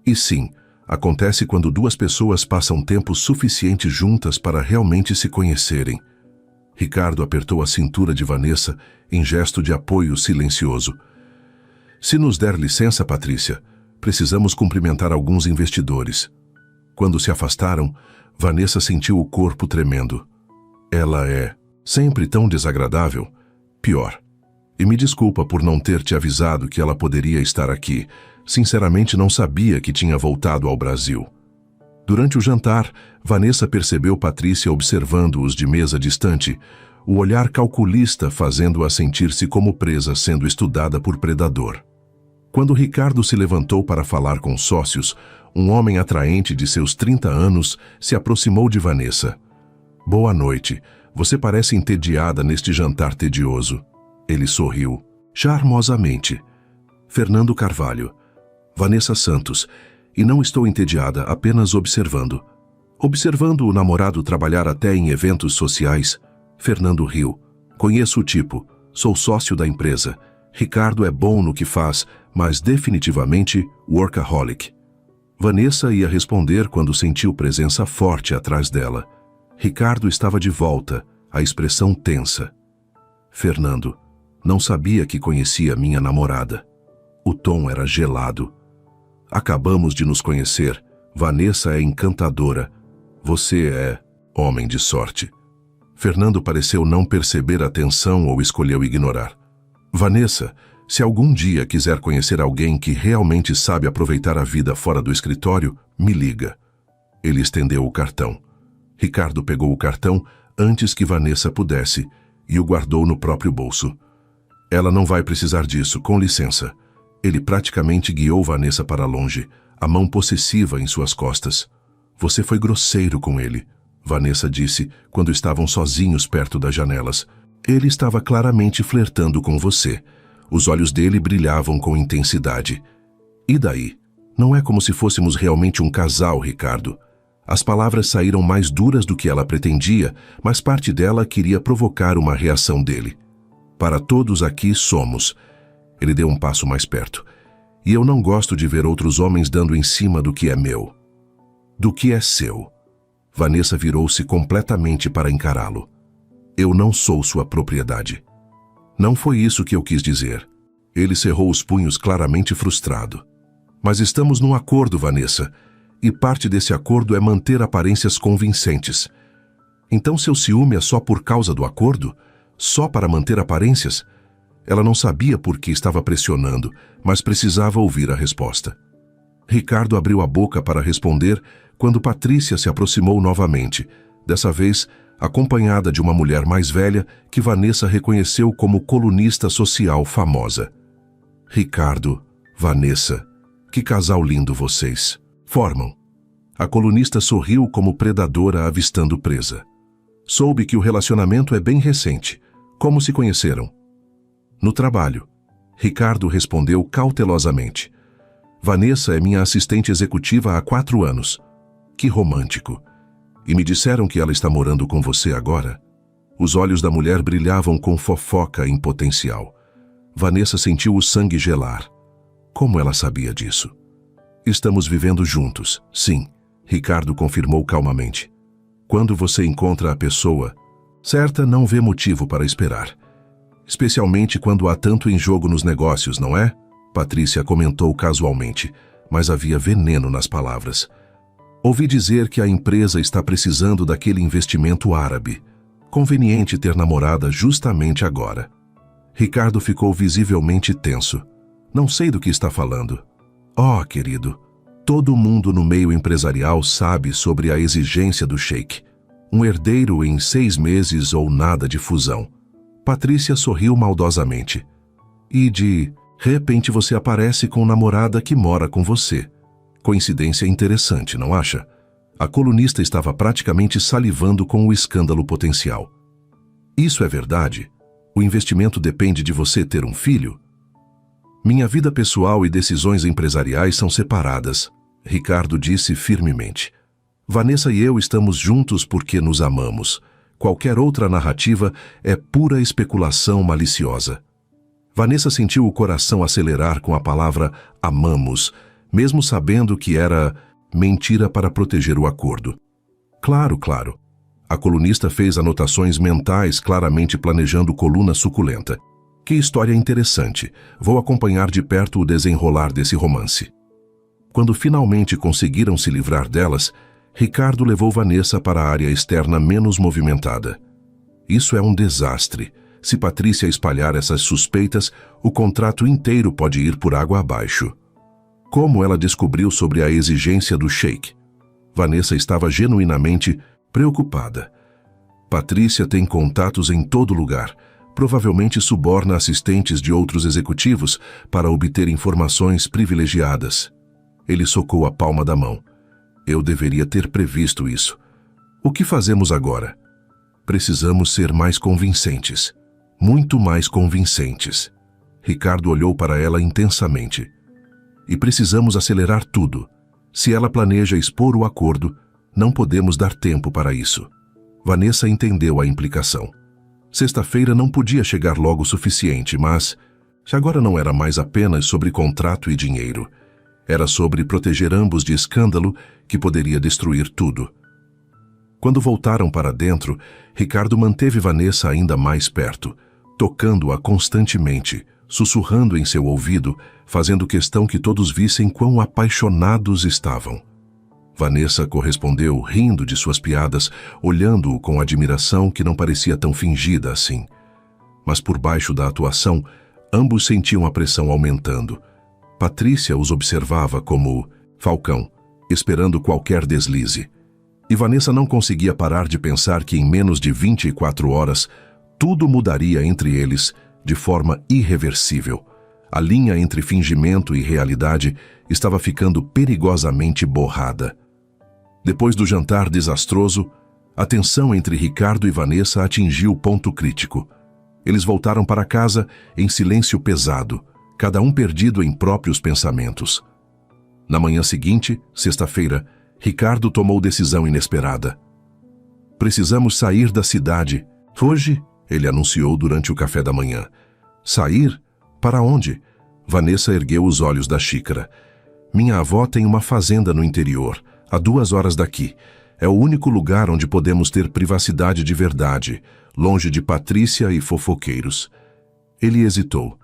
E sim, acontece quando 2 pessoas passam tempo suficiente juntas para realmente se conhecerem. Ricardo apertou a cintura de Vanessa em gesto de apoio silencioso. Se nos der licença, Patrícia, precisamos cumprimentar alguns investidores. Quando se afastaram, Vanessa sentiu o corpo tremendo. Ela é sempre tão desagradável. Pior. E me desculpa por não ter te avisado que ela poderia estar aqui. Sinceramente não sabia que tinha voltado ao Brasil. Durante o jantar, Vanessa percebeu Patrícia observando-os de mesa distante, o olhar calculista fazendo-a sentir-se como presa sendo estudada por predador. Quando Ricardo se levantou para falar com sócios, um homem atraente de seus 30 anos se aproximou de Vanessa. Boa noite. Você parece entediada neste jantar tedioso. Ele sorriu, charmosamente. Fernando Carvalho. Vanessa Santos. E não estou entediada, apenas observando. Observando o namorado trabalhar até em eventos sociais. Fernando riu. Conheço o tipo. Sou sócio da empresa. Ricardo é bom no que faz, mas definitivamente workaholic. Vanessa ia responder quando sentiu presença forte atrás dela. Ricardo estava de volta, a expressão tensa. Fernando, não sabia que conhecia minha namorada. O tom era gelado. Acabamos de nos conhecer. Vanessa é encantadora. Você é homem de sorte. Fernando pareceu não perceber a tensão ou escolheu ignorar. Vanessa, se algum dia quiser conhecer alguém que realmente sabe aproveitar a vida fora do escritório, me liga. Ele estendeu o cartão. Ricardo pegou o cartão antes que Vanessa pudesse e o guardou no próprio bolso. Ela não vai precisar disso, com licença. Ele praticamente guiou Vanessa para longe, a mão possessiva em suas costas. Você foi grosseiro com ele, Vanessa disse quando estavam sozinhos perto das janelas. Ele estava claramente flertando com você. Os olhos dele brilhavam com intensidade. E daí? Não é como se fôssemos realmente um casal, Ricardo. As palavras saíram mais duras do que ela pretendia, mas parte dela queria provocar uma reação dele. Para todos aqui somos. Ele deu um passo mais perto. E eu não gosto de ver outros homens dando em cima do que é meu. Do que é seu. Vanessa virou-se completamente para encará-lo. Eu não sou sua propriedade. Não foi isso que eu quis dizer. Ele cerrou os punhos claramente frustrado. Mas estamos num acordo, Vanessa, e parte desse acordo é manter aparências convincentes. Então seu ciúme é só por causa do acordo? Só para manter aparências? Ela não sabia por que estava pressionando, mas precisava ouvir a resposta. Ricardo abriu a boca para responder quando Patrícia se aproximou novamente, dessa vez acompanhada de uma mulher mais velha que Vanessa reconheceu como colunista social famosa. Ricardo, Vanessa, que casal lindo vocês formam. A colunista sorriu como predadora avistando presa. Soube que o relacionamento é bem recente. Como se conheceram? No trabalho. Ricardo respondeu cautelosamente. Vanessa é minha assistente executiva há 4 anos. Que romântico. E me disseram que ela está morando com você agora? Os olhos da mulher brilhavam com fofoca em potencial. Vanessa sentiu o sangue gelar. Como ela sabia disso? Estamos vivendo juntos, sim, Ricardo confirmou calmamente. Quando você encontra a pessoa certa, não vê motivo para esperar. Especialmente quando há tanto em jogo nos negócios, não é? Patrícia comentou casualmente, mas havia veneno nas palavras. Ouvi dizer que a empresa está precisando daquele investimento árabe. Conveniente ter namorada justamente agora. Ricardo ficou visivelmente tenso. Não sei do que está falando. Oh, querido, todo mundo no meio empresarial sabe sobre a exigência do sheik. Um herdeiro em 6 meses ou nada de fusão. Patrícia sorriu maldosamente. E de repente você aparece com namorada que mora com você. Coincidência interessante, não acha? A colunista estava praticamente salivando com o escândalo potencial. Isso é verdade? O investimento depende de você ter um filho? Minha vida pessoal e decisões empresariais são separadas, Ricardo disse firmemente. Vanessa e eu estamos juntos porque nos amamos. Qualquer outra narrativa é pura especulação maliciosa. Vanessa sentiu o coração acelerar com a palavra amamos, mesmo sabendo que era mentira para proteger o acordo. Claro, claro. A colunista fez anotações mentais claramente planejando coluna suculenta. Que história interessante. Vou acompanhar de perto o desenrolar desse romance. Quando finalmente conseguiram se livrar delas, Ricardo levou Vanessa para a área externa menos movimentada. Isso é um desastre. Se Patrícia espalhar essas suspeitas, o contrato inteiro pode ir por água abaixo. Como ela descobriu sobre a exigência do sheik? Vanessa estava genuinamente preocupada. Patrícia tem contatos em todo lugar. Provavelmente suborna assistentes de outros executivos para obter informações privilegiadas. Ele socou a palma da mão. Eu deveria ter previsto isso. O que fazemos agora? Precisamos ser mais convincentes. Muito mais convincentes. Ricardo olhou para ela intensamente. E precisamos acelerar tudo. Se ela planeja expor o acordo, não podemos dar tempo para isso. Vanessa entendeu a implicação. Sexta-feira não podia chegar logo o suficiente, mas agora não era mais apenas sobre contrato e dinheiro. Era sobre proteger ambos de escândalo que poderia destruir tudo. Quando voltaram para dentro, Ricardo manteve Vanessa ainda mais perto, tocando-a constantemente, sussurrando em seu ouvido, fazendo questão que todos vissem quão apaixonados estavam. Vanessa correspondeu rindo de suas piadas, olhando-o com admiração que não parecia tão fingida assim. Mas por baixo da atuação, ambos sentiam a pressão aumentando. Patrícia os observava como falcão, esperando qualquer deslize. E Vanessa não conseguia parar de pensar que em menos de 24 horas, tudo mudaria entre eles de forma irreversível. A linha entre fingimento e realidade estava ficando perigosamente borrada. Depois do jantar desastroso, a tensão entre Ricardo e Vanessa atingiu o ponto crítico. Eles voltaram para casa em silêncio pesado, cada um perdido em próprios pensamentos. Na manhã seguinte, sexta-feira, Ricardo tomou decisão inesperada. Precisamos sair da cidade. Hoje, ele anunciou durante o café da manhã. Sair? Para onde? Vanessa ergueu os olhos da xícara. Minha avó tem uma fazenda no interior, a 2 horas daqui. É o único lugar onde podemos ter privacidade de verdade, longe de Patrícia e fofoqueiros. Ele hesitou.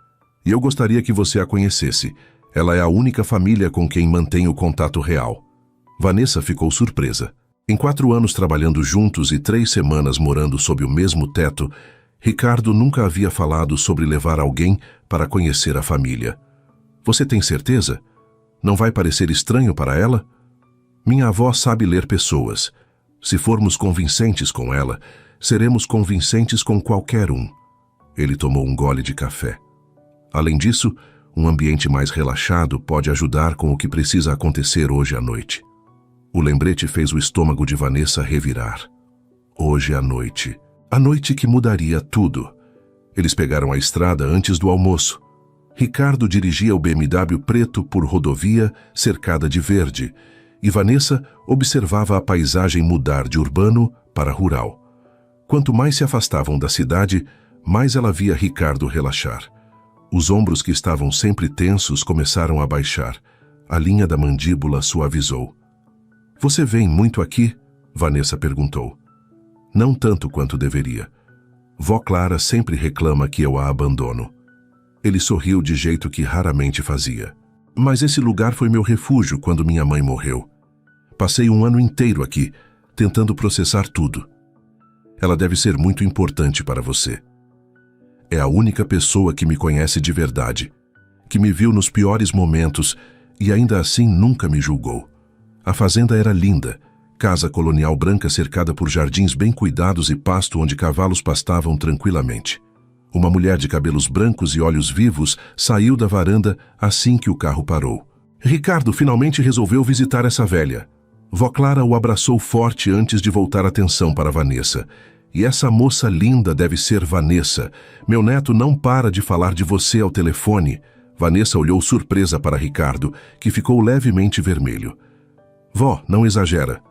E eu gostaria que você a conhecesse. Ela é a única família com quem mantenho contato real. Vanessa ficou surpresa. Em 4 anos trabalhando juntos e 3 semanas morando sob o mesmo teto, Ricardo nunca havia falado sobre levar alguém para conhecer a família. Você tem certeza? Não vai parecer estranho para ela? Minha avó sabe ler pessoas. Se formos convincentes com ela, seremos convincentes com qualquer um. Ele tomou um gole de café. Além disso, um ambiente mais relaxado pode ajudar com o que precisa acontecer hoje à noite. O lembrete fez o estômago de Vanessa revirar. Hoje à noite. A noite que mudaria tudo. Eles pegaram a estrada antes do almoço. Ricardo dirigia o BMW preto por rodovia cercada de verde, e Vanessa observava a paisagem mudar de urbano para rural. Quanto mais se afastavam da cidade, mais ela via Ricardo relaxar. Os ombros que estavam sempre tensos começaram a baixar. A linha da mandíbula suavizou. Você vem muito aqui? Vanessa perguntou. Não tanto quanto deveria. Vó Clara sempre reclama que eu a abandono. Ele sorriu de jeito que raramente fazia. Mas esse lugar foi meu refúgio quando minha mãe morreu. Passei um ano inteiro aqui, tentando processar tudo. Ela deve ser muito importante para você. É a única pessoa que me conhece de verdade, que me viu nos piores momentos e ainda assim nunca me julgou. A fazenda era linda, casa colonial branca cercada por jardins bem cuidados e pasto onde cavalos pastavam tranquilamente. Uma mulher de cabelos brancos e olhos vivos saiu da varanda assim que o carro parou. Ricardo finalmente resolveu visitar essa velha. Vó Clara o abraçou forte antes de voltar a atenção para Vanessa. E essa moça linda deve ser Vanessa. Meu neto não para de falar de você ao telefone. Vanessa olhou surpresa para Ricardo, que ficou levemente vermelho. Vó, não exagera.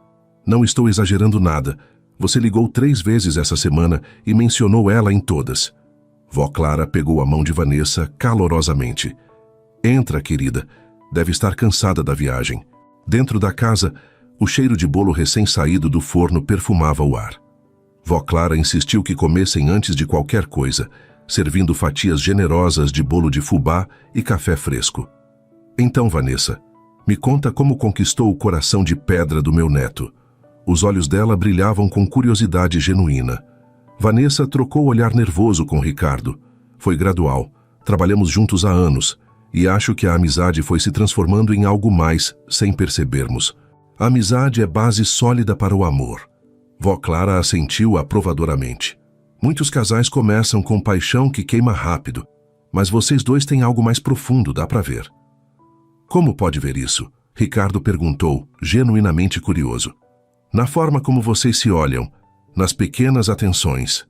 Não estou exagerando nada. Você ligou 3 vezes essa semana e mencionou ela em todas. Vó Clara pegou a mão de Vanessa calorosamente. Entra, querida. Deve estar cansada da viagem. Dentro da casa, o cheiro de bolo recém-saído do forno perfumava o ar. Vó Clara insistiu que comessem antes de qualquer coisa, servindo fatias generosas de bolo de fubá e café fresco. Então, Vanessa, me conta como conquistou o coração de pedra do meu neto. Os olhos dela brilhavam com curiosidade genuína. Vanessa trocou o olhar nervoso com Ricardo. Foi gradual. Trabalhamos juntos há anos, e acho que a amizade foi se transformando em algo mais, sem percebermos. A amizade é base sólida para o amor. Vó Clara assentiu aprovadoramente. Muitos casais começam com paixão que queima rápido, mas vocês dois têm algo mais profundo, dá para ver. Como pode ver isso? Ricardo perguntou, genuinamente curioso. Na forma como vocês se olham, nas pequenas atenções.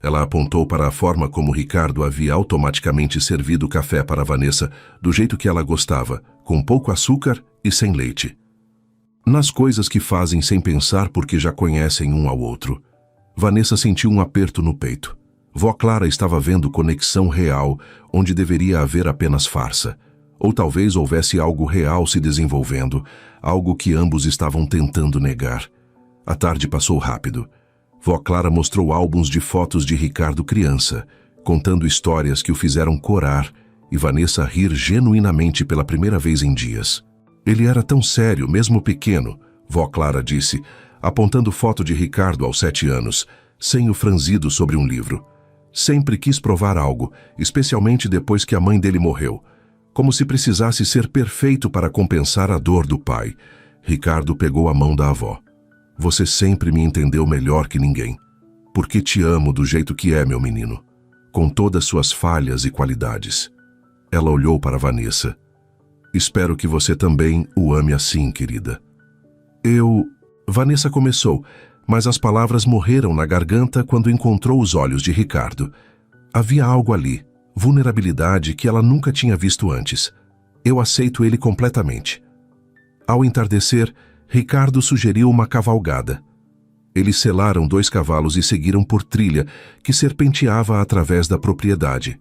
Ela apontou para a forma como Ricardo havia automaticamente servido o café para Vanessa do jeito que ela gostava, com pouco açúcar e sem leite. Nas coisas que fazem sem pensar porque já conhecem um ao outro. Vanessa sentiu um aperto no peito. Vó Clara estava vendo conexão real, onde deveria haver apenas farsa. Ou talvez houvesse algo real se desenvolvendo, algo que ambos estavam tentando negar. A tarde passou rápido. Vó Clara mostrou álbuns de fotos de Ricardo criança, contando histórias que o fizeram corar e Vanessa rir genuinamente pela primeira vez em dias. Ele era tão sério, mesmo pequeno, Vó Clara disse, apontando foto de Ricardo aos 7 anos, sem o franzido sobre um livro. Sempre quis provar algo, especialmente depois que a mãe dele morreu. Como se precisasse ser perfeito para compensar a dor do pai. Ricardo pegou a mão da avó. Você sempre me entendeu melhor que ninguém. Porque te amo do jeito que é, meu menino. Com todas suas falhas e qualidades. Ela olhou para Vanessa. Espero que você também o ame assim, querida. Vanessa começou, mas as palavras morreram na garganta quando encontrou os olhos de Ricardo. Havia algo ali, vulnerabilidade que ela nunca tinha visto antes. Eu aceito ele completamente. Ao entardecer, Ricardo sugeriu uma cavalgada. Eles selaram 2 cavalos e seguiram por trilha, que serpenteava através da propriedade.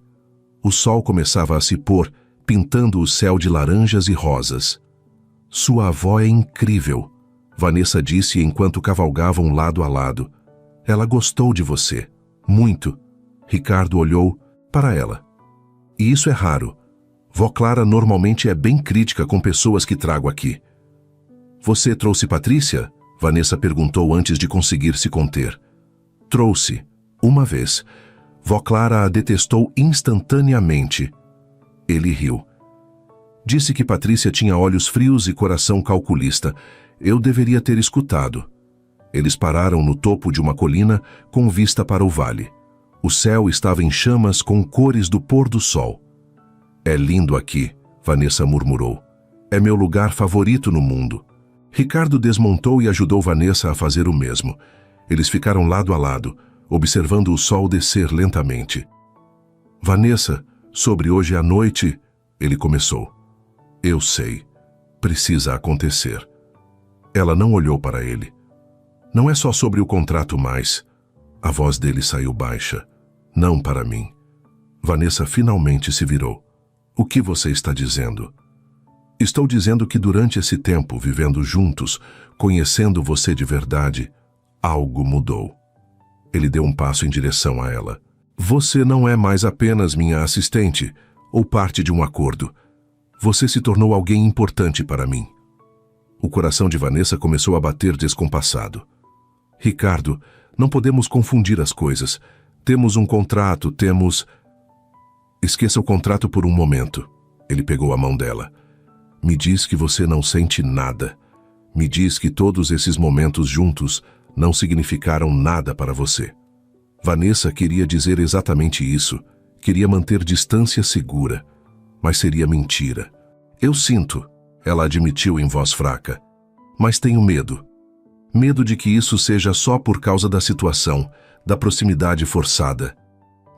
O sol começava a se pôr, pintando o céu de laranjas e rosas. Sua avó é incrível, Vanessa disse enquanto cavalgavam lado a lado. Ela gostou de você. Muito. Ricardo olhou para ela. E isso é raro. Vó Clara normalmente é bem crítica com pessoas que trago aqui. Você trouxe Patrícia? Vanessa perguntou antes de conseguir se conter. Trouxe. Uma vez. Vó Clara a detestou instantaneamente. Ele riu. Disse que Patrícia tinha olhos frios e coração calculista. Eu deveria ter escutado. Eles pararam no topo de uma colina com vista para o vale. O céu estava em chamas com cores do pôr do sol. É lindo aqui, Vanessa murmurou. É meu lugar favorito no mundo. Ricardo desmontou e ajudou Vanessa a fazer o mesmo. Eles ficaram lado a lado, observando o sol descer lentamente. Vanessa, sobre hoje à noite, ele começou. Eu sei. Precisa acontecer. Ela não olhou para ele. Não é só sobre o contrato mais. A voz dele saiu baixa. Não para mim. Vanessa finalmente se virou. O que você está dizendo? Estou dizendo que durante esse tempo, vivendo juntos, conhecendo você de verdade, algo mudou. Ele deu um passo em direção a ela. Você não é mais apenas minha assistente ou parte de um acordo. Você se tornou alguém importante para mim. O coração de Vanessa começou a bater descompassado. Ricardo, não podemos confundir as coisas. Temos um contrato, temos... Esqueça o contrato por um momento. Ele pegou a mão dela. Me diz que você não sente nada. Me diz que todos esses momentos juntos não significaram nada para você. Vanessa queria dizer exatamente isso. Queria manter distância segura. Mas seria mentira. Eu sinto, ela admitiu em voz fraca. Mas tenho medo. Medo de que isso seja só por causa da situação, da proximidade forçada.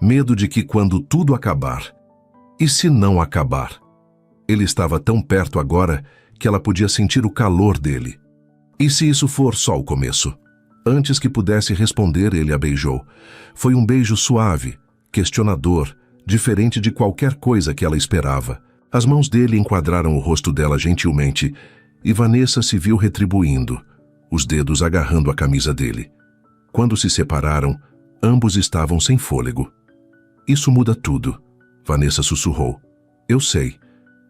Medo de que quando tudo acabar... E se não acabar? Ele estava tão perto agora que ela podia sentir o calor dele. E se isso for só o começo? Antes que pudesse responder, ele a beijou. Foi um beijo suave, questionador, diferente de qualquer coisa que ela esperava. As mãos dele enquadraram o rosto dela gentilmente e Vanessa se viu retribuindo, os dedos agarrando a camisa dele. Quando se separaram, ambos estavam sem fôlego. Isso muda tudo, Vanessa sussurrou. Eu sei.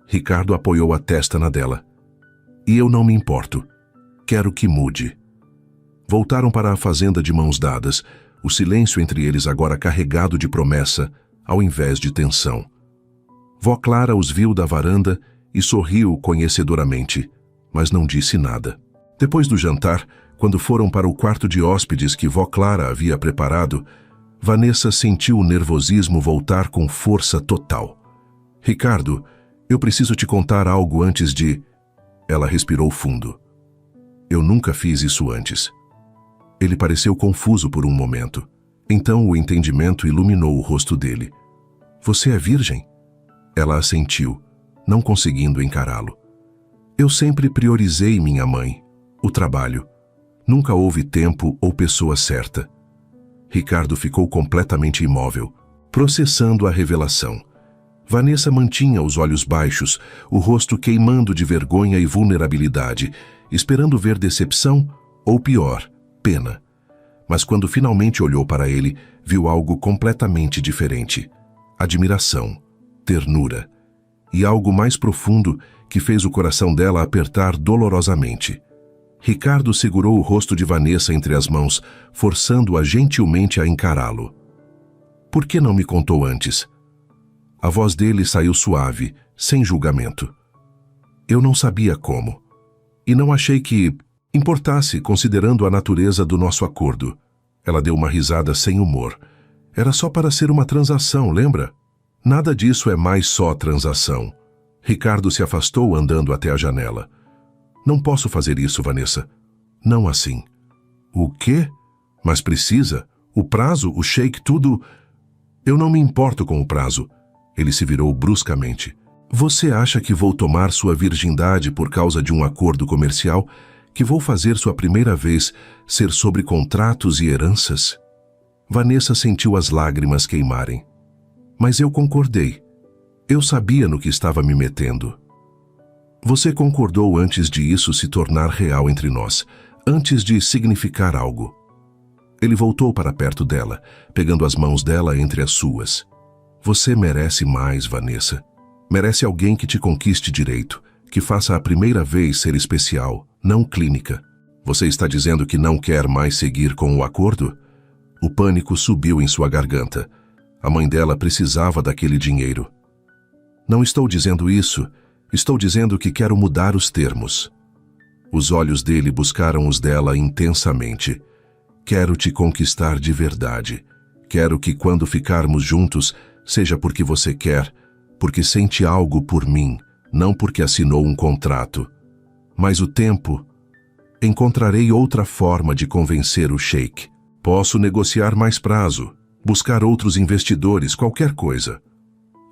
Ricardo apoiou a testa na dela. E eu não me importo. Quero que mude. Voltaram para a fazenda de mãos dadas, o silêncio entre eles agora carregado de promessa, ao invés de tensão. Vó Clara os viu da varanda e sorriu conhecedoramente, mas não disse nada. Depois do jantar, quando foram para o quarto de hóspedes que Vó Clara havia preparado, Vanessa sentiu o nervosismo voltar com força total. Ricardo, eu preciso te contar algo antes de... Ela respirou fundo. Eu nunca fiz isso antes. Ele pareceu confuso por um momento. Então o entendimento iluminou o rosto dele. Você é virgem? Ela assentiu, não conseguindo encará-lo. Eu sempre priorizei minha mãe, o trabalho. Nunca houve tempo ou pessoa certa. Ricardo ficou completamente imóvel, processando a revelação. Vanessa mantinha os olhos baixos, o rosto queimando de vergonha e vulnerabilidade, esperando ver decepção ou, pior, pena. Mas quando finalmente olhou para ele, viu algo completamente diferente. Admiração, ternura e algo mais profundo que fez o coração dela apertar dolorosamente. Ricardo segurou o rosto de Vanessa entre as mãos, forçando-a gentilmente a encará-lo. Por que não me contou antes? A voz dele saiu suave, sem julgamento. Eu não sabia como. E não achei que importasse, considerando a natureza do nosso acordo. Ela deu uma risada sem humor. Era só para ser uma transação, lembra? Nada disso é mais só transação. Ricardo se afastou andando até a janela. Não posso fazer isso, Vanessa. Não assim. O quê? Mas precisa? O prazo, o shake, tudo... Eu não me importo com o prazo. Ele se virou bruscamente. Você acha que vou tomar sua virgindade por causa de um acordo comercial? Que vou fazer sua primeira vez ser sobre contratos e heranças? Vanessa sentiu as lágrimas queimarem. Mas eu concordei. Eu sabia no que estava me metendo. Você concordou antes de isso se tornar real entre nós, antes de significar algo. Ele voltou para perto dela, pegando as mãos dela entre as suas. Você merece mais, Vanessa. Merece alguém que te conquiste direito, que faça a primeira vez ser especial, não clínica. Você está dizendo que não quer mais seguir com o acordo? O pânico subiu em sua garganta. A mãe dela precisava daquele dinheiro. Não estou dizendo isso. Estou dizendo que quero mudar os termos. Os olhos dele buscaram os dela intensamente. Quero te conquistar de verdade. Quero que quando ficarmos juntos, seja porque você quer, porque sente algo por mim, não porque assinou um contrato. Mas o tempo... Encontrarei outra forma de convencer o sheik. Posso negociar mais prazo, buscar outros investidores, qualquer coisa.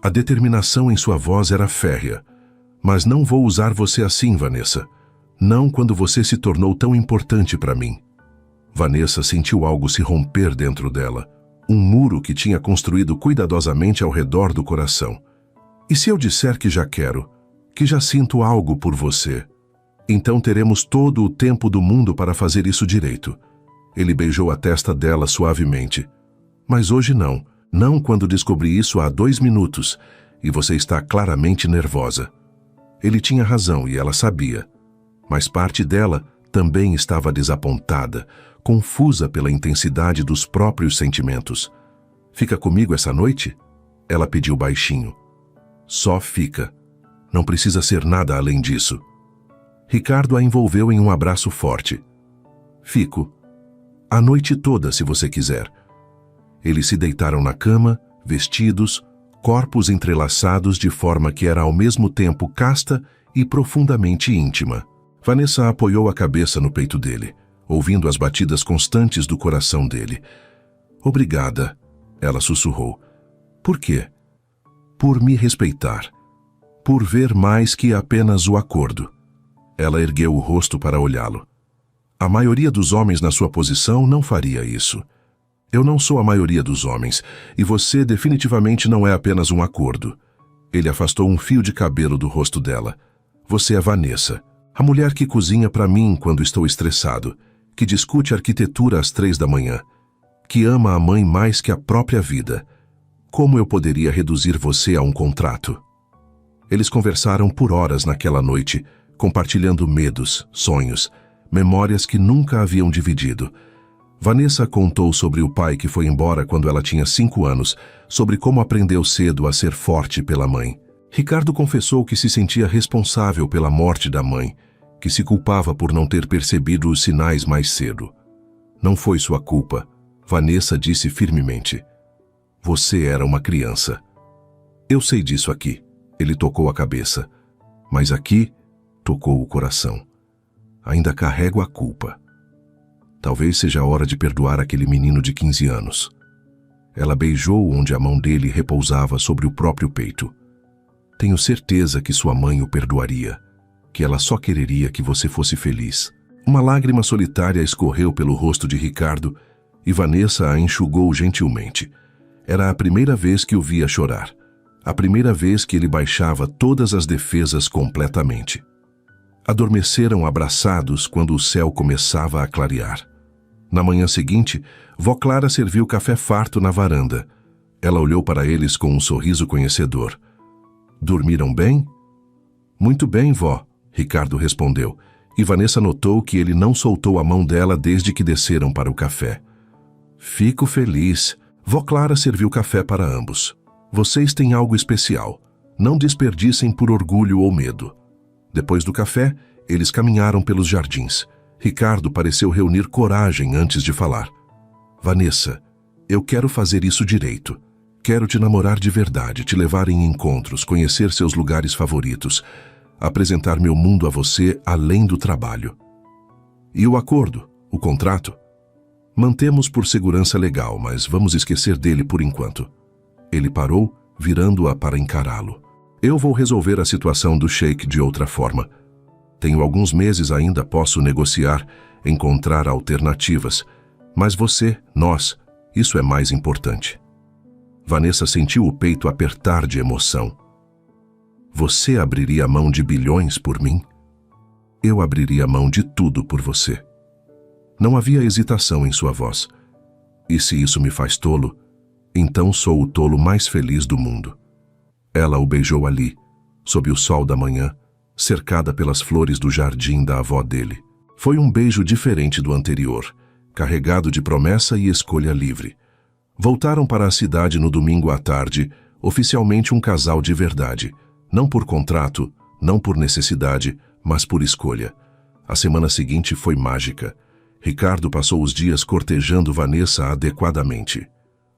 A determinação em sua voz era férrea. Mas não vou usar você assim, Vanessa. Não quando você se tornou tão importante para mim. Vanessa sentiu algo se romper dentro dela. Um muro que tinha construído cuidadosamente ao redor do coração. E se eu disser que já quero, que já sinto algo por você? Então teremos todo o tempo do mundo para fazer isso direito. Ele beijou a testa dela suavemente. Mas hoje não. Não quando descobri isso há 2 minutos. E você está claramente nervosa. Ele tinha razão e ela sabia. Mas parte dela também estava desapontada, confusa pela intensidade dos próprios sentimentos. Fica comigo essa noite? Ela pediu baixinho. Só fica. Não precisa ser nada além disso. Ricardo a envolveu em um abraço forte. Fico. A noite toda, se você quiser. Eles se deitaram na cama, vestidos, corpos entrelaçados de forma que era ao mesmo tempo casta e profundamente íntima. Vanessa apoiou a cabeça no peito dele, ouvindo as batidas constantes do coração dele. Obrigada, ela sussurrou. Por quê? Por me respeitar. Por ver mais que apenas o acordo. Ela ergueu o rosto para olhá-lo. A maioria dos homens na sua posição não faria isso. Eu não sou a maioria dos homens, e você definitivamente não é apenas um acordo. Ele afastou um fio de cabelo do rosto dela. Você é Vanessa, a mulher que cozinha para mim quando estou estressado, que discute arquitetura às 3 da manhã, que ama a mãe mais que a própria vida. Como eu poderia reduzir você a um contrato? Eles conversaram por horas naquela noite, compartilhando medos, sonhos, memórias que nunca haviam dividido. Vanessa contou sobre o pai que foi embora quando ela tinha 5 anos, sobre como aprendeu cedo a ser forte pela mãe. Ricardo confessou que se sentia responsável pela morte da mãe, que se culpava por não ter percebido os sinais mais cedo. Não foi sua culpa, Vanessa disse firmemente. Você era uma criança. Eu sei disso aqui, ele tocou a cabeça. Mas aqui, tocou o coração. Ainda carrego a culpa. Talvez seja a hora de perdoar aquele menino de 15 anos. Ela beijou onde a mão dele repousava sobre o próprio peito. Tenho certeza que sua mãe o perdoaria, que ela só quereria que você fosse feliz. Uma lágrima solitária escorreu pelo rosto de Ricardo e Vanessa a enxugou gentilmente. Era a primeira vez que o via chorar. A primeira vez que ele baixava todas as defesas completamente. Adormeceram abraçados quando o céu começava a clarear. Na manhã seguinte, vó Clara serviu café farto na varanda. Ela olhou para eles com um sorriso conhecedor. Dormiram bem? Muito bem, vó, Ricardo respondeu, e Vanessa notou que ele não soltou a mão dela desde que desceram para o café. Fico feliz. Vó Clara serviu café para ambos. Vocês têm algo especial. Não desperdicem por orgulho ou medo. Depois do café, eles caminharam pelos jardins. Ricardo pareceu reunir coragem antes de falar. Vanessa, eu quero fazer isso direito. Quero te namorar de verdade, te levar em encontros, conhecer seus lugares favoritos, apresentar meu mundo a você além do trabalho. E o acordo, o contrato? Mantemos por segurança legal, mas vamos esquecer dele por enquanto. Ele parou, virando-a para encará-lo. Eu vou resolver a situação do sheik de outra forma. Tenho alguns meses ainda, posso negociar, encontrar alternativas. Mas você, nós, isso é mais importante. Vanessa sentiu o peito apertar de emoção. Você abriria a mão de bilhões por mim? Eu abriria a mão de tudo por você. Não havia hesitação em sua voz. E se isso me faz tolo, então sou o tolo mais feliz do mundo. Ela o beijou ali, sob o sol da manhã, cercada pelas flores do jardim da avó dele. Foi um beijo diferente do anterior, carregado de promessa e escolha livre. Voltaram para a cidade no domingo à tarde, oficialmente um casal de verdade, não por contrato, não por necessidade, mas por escolha. A semana seguinte foi mágica. Ricardo passou os dias cortejando Vanessa adequadamente.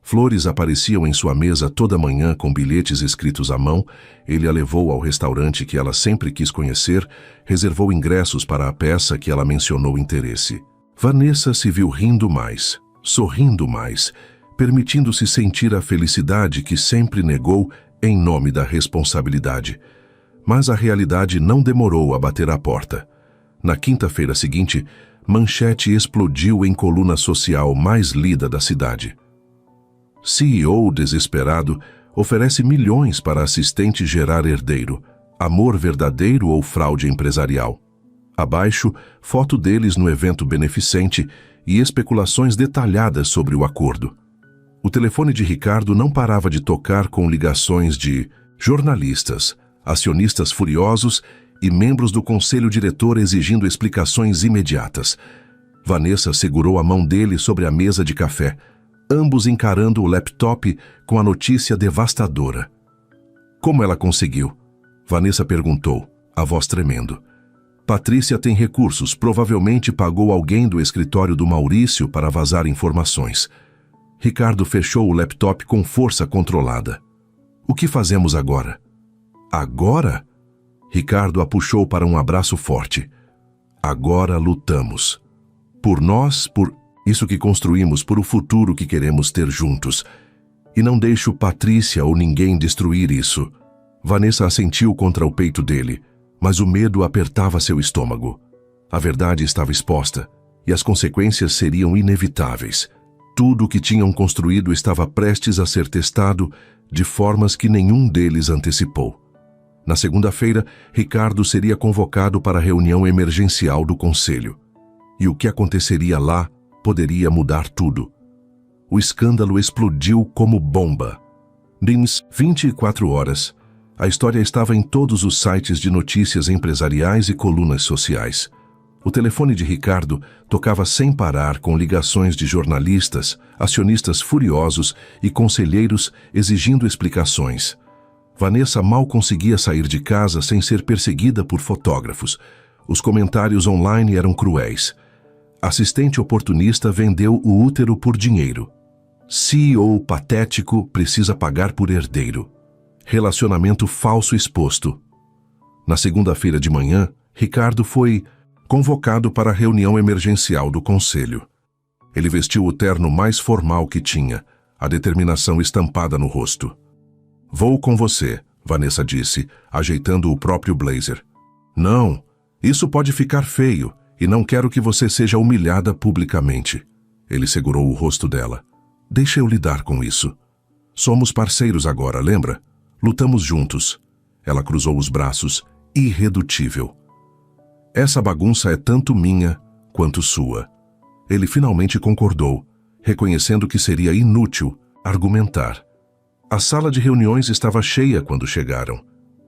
Flores apareciam em sua mesa toda manhã com bilhetes escritos à mão. Ele a levou ao restaurante que ela sempre quis conhecer, reservou ingressos para a peça que ela mencionou interesse. Vanessa se viu rindo mais, sorrindo mais, permitindo-se sentir a felicidade que sempre negou em nome da responsabilidade. Mas a realidade não demorou a bater à porta. Na quinta-feira seguinte, manchete explodiu em coluna social mais lida da cidade. CEO desesperado oferece milhões para assistente gerar herdeiro. Amor verdadeiro ou fraude empresarial? Abaixo, foto deles no evento beneficente e especulações detalhadas sobre o acordo. O telefone de Ricardo não parava de tocar com ligações de jornalistas, acionistas furiosos e membros do conselho diretor exigindo explicações imediatas. Vanessa segurou a mão dele sobre a mesa de café, ambos encarando o laptop com a notícia devastadora. Como ela conseguiu? Vanessa perguntou, a voz tremendo. Patrícia tem recursos, provavelmente pagou alguém do escritório do Maurício para vazar informações. Ricardo fechou o laptop com força controlada. O que fazemos agora? Agora? Ricardo a puxou para um abraço forte. Agora lutamos. Por nós, por isso que construímos, por o futuro que queremos ter juntos. E não deixo Patrícia ou ninguém destruir isso. Vanessa assentiu contra o peito dele, mas o medo apertava seu estômago. A verdade estava exposta, e as consequências seriam inevitáveis. Tudo o que tinham construído estava prestes a ser testado de formas que nenhum deles antecipou. Na segunda-feira, Ricardo seria convocado para a reunião emergencial do conselho. E o que aconteceria lá poderia mudar tudo. O escândalo explodiu como bomba. Em 24 horas, a história estava em todos os sites de notícias empresariais e colunas sociais. O telefone de Ricardo tocava sem parar com ligações de jornalistas, acionistas furiosos e conselheiros exigindo explicações. Vanessa mal conseguia sair de casa sem ser perseguida por fotógrafos. Os comentários online eram cruéis. Assistente oportunista vendeu o útero por dinheiro. CEO patético precisa pagar por herdeiro. Relacionamento falso exposto. Na segunda-feira de manhã, Ricardo foi convocado para a reunião emergencial do conselho. Ele vestiu o terno mais formal que tinha, a determinação estampada no rosto. Vou com você, Vanessa disse, ajeitando o próprio blazer. Não, isso pode ficar feio. E não quero que você seja humilhada publicamente. Ele segurou o rosto dela. Deixa eu lidar com isso. Somos parceiros agora, lembra? Lutamos juntos. Ela cruzou os braços, irredutível. Essa bagunça é tanto minha quanto sua. Ele finalmente concordou, reconhecendo que seria inútil argumentar. A sala de reuniões estava cheia quando chegaram.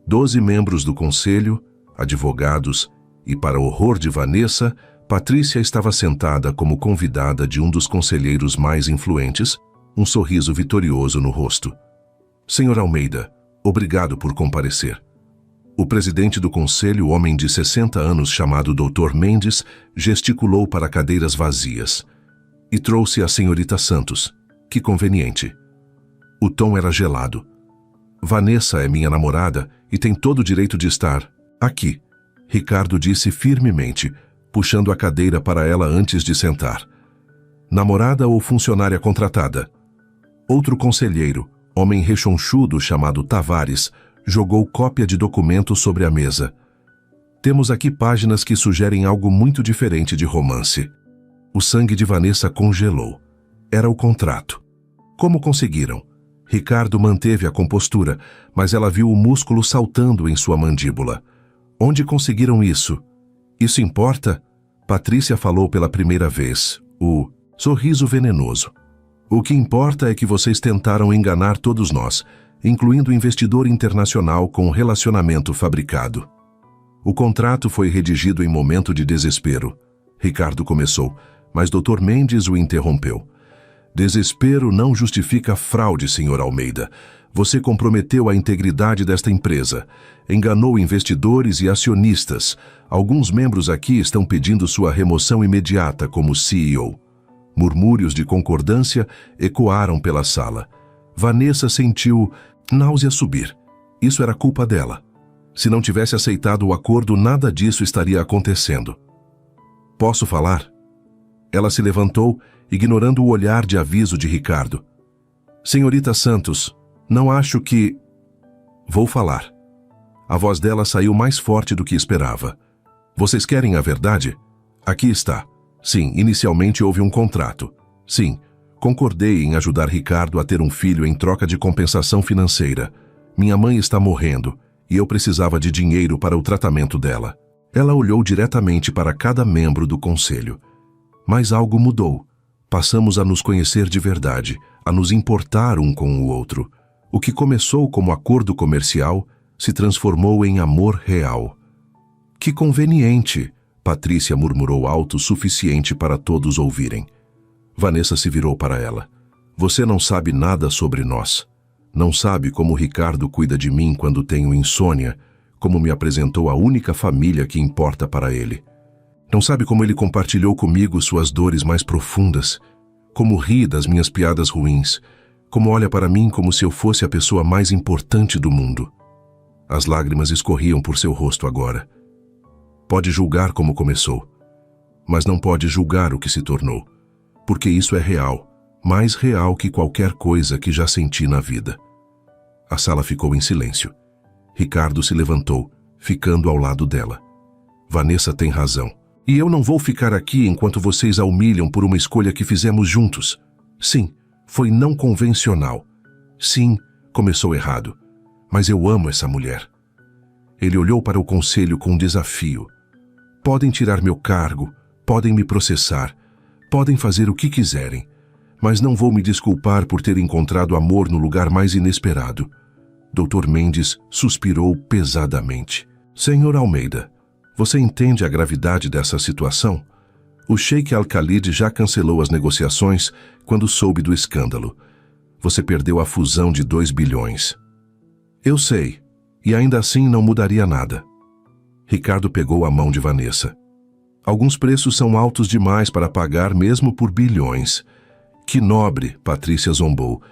12 membros do conselho, advogados, e para o horror de Vanessa, Patrícia estava sentada como convidada de um dos conselheiros mais influentes, um sorriso vitorioso no rosto. Senhor Almeida, obrigado por comparecer. O presidente do conselho, homem de 60 anos chamado Dr. Mendes, gesticulou para cadeiras vazias. E trouxe a senhorita Santos. Que conveniente. O tom era gelado. Vanessa é minha namorada e tem todo o direito de estar aqui. Ricardo disse firmemente, puxando a cadeira para ela antes de sentar. Namorada ou funcionária contratada? Outro conselheiro, homem rechonchudo chamado Tavares, jogou cópia de documento sobre a mesa. Temos aqui páginas que sugerem algo muito diferente de romance. O sangue de Vanessa congelou. Era o contrato. Como conseguiram? Ricardo manteve a compostura, mas ela viu o músculo saltando em sua mandíbula. Onde conseguiram isso? Isso importa? Patrícia falou pela primeira vez, o sorriso venenoso. O que importa é que vocês tentaram enganar todos nós, incluindo o investidor internacional com relacionamento fabricado. O contrato foi redigido em momento de desespero. Ricardo começou, mas Dr. Mendes o interrompeu. Desespero não justifica fraude, Sr. Almeida. Você comprometeu a integridade desta empresa. Enganou investidores e acionistas. Alguns membros aqui estão pedindo sua remoção imediata como CEO. Murmúrios de concordância ecoaram pela sala. Vanessa sentiu náusea subir. Isso era culpa dela. Se não tivesse aceitado o acordo, nada disso estaria acontecendo. Posso falar? Ela se levantou, ignorando o olhar de aviso de Ricardo. Senhorita Santos, não acho que... Vou falar. A voz dela saiu mais forte do que esperava. Vocês querem a verdade? Aqui está. Sim, inicialmente houve um contrato. Sim, concordei em ajudar Ricardo a ter um filho em troca de compensação financeira. Minha mãe está morrendo e eu precisava de dinheiro para o tratamento dela. Ela olhou diretamente para cada membro do conselho. Mas algo mudou. Passamos a nos conhecer de verdade, a nos importar um com o outro. O que começou como acordo comercial se transformou em amor real. Que conveniente, Patrícia murmurou alto o suficiente para todos ouvirem. Vanessa se virou para ela. Você não sabe nada sobre nós. Não sabe como Ricardo cuida de mim quando tenho insônia, como me apresentou a única família que importa para ele. Não sabe como ele compartilhou comigo suas dores mais profundas, como ri das minhas piadas ruins, como olha para mim como se eu fosse a pessoa mais importante do mundo. As lágrimas escorriam por seu rosto agora. Pode julgar como começou, mas não pode julgar o que se tornou, porque isso é real, mais real que qualquer coisa que já senti na vida. A sala ficou em silêncio. Ricardo se levantou, ficando ao lado dela. Vanessa tem razão. E eu não vou ficar aqui enquanto vocês a humilham por uma escolha que fizemos juntos. Sim, foi não convencional. Sim, começou errado. Mas eu amo essa mulher. Ele olhou para o conselho com desafio. Podem tirar meu cargo, podem me processar, podem fazer o que quiserem, mas não vou me desculpar por ter encontrado amor no lugar mais inesperado. Dr. Mendes suspirou pesadamente. Senhor Almeida, você entende a gravidade dessa situação? O Sheikh Al-Khalid já cancelou as negociações quando soube do escândalo. Você perdeu a fusão de 2 bilhões. Eu sei, e ainda assim não mudaria nada. Ricardo pegou a mão de Vanessa. Alguns preços são altos demais para pagar mesmo por bilhões. Que nobre, Patrícia zombou.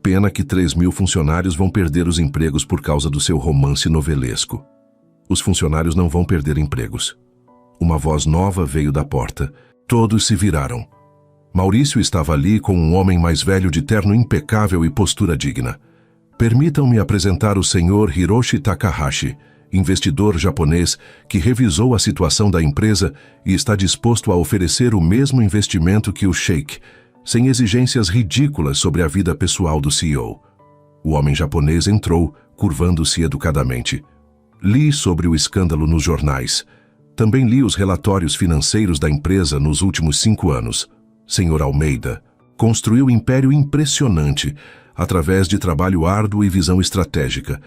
Pena que 3.000 funcionários vão perder os empregos por causa do seu romance novelesco. Os funcionários não vão perder empregos. Uma voz nova veio da porta. Todos se viraram. Maurício estava ali com um homem mais velho de terno impecável e postura digna. Permitam-me apresentar o Sr. Hiroshi Takahashi, investidor japonês que revisou a situação da empresa e está disposto a oferecer o mesmo investimento que o Sheikh, sem exigências ridículas sobre a vida pessoal do CEO. O homem japonês entrou, curvando-se educadamente. Li sobre o escândalo nos jornais. Também li os relatórios financeiros da empresa nos últimos 5 anos. Sr. Almeida construiu um império impressionante através de trabalho árduo e visão estratégica.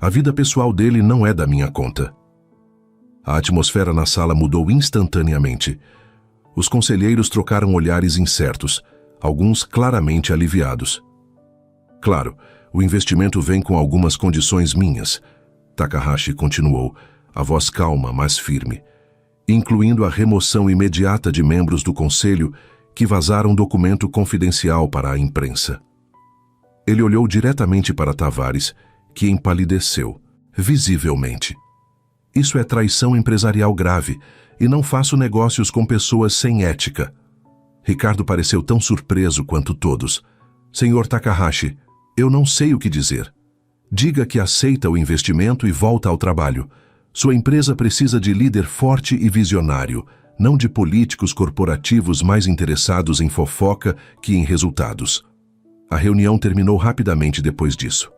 A vida pessoal dele não é da minha conta. A atmosfera na sala mudou instantaneamente. Os conselheiros trocaram olhares incertos, alguns claramente aliviados. Claro, o investimento vem com algumas condições minhas. Takahashi continuou, a voz calma, mas firme, incluindo a remoção imediata de membros do conselho que vazaram documento confidencial para a imprensa. Ele olhou diretamente para Tavares, que empalideceu, visivelmente. Isso é traição empresarial grave, e não faço negócios com pessoas sem ética. Ricardo pareceu tão surpreso quanto todos. Senhor Takahashi, eu não sei o que dizer. Diga que aceita o investimento e volta ao trabalho. Sua empresa precisa de líder forte e visionário, não de políticos corporativos mais interessados em fofoca que em resultados. A reunião terminou rapidamente depois disso.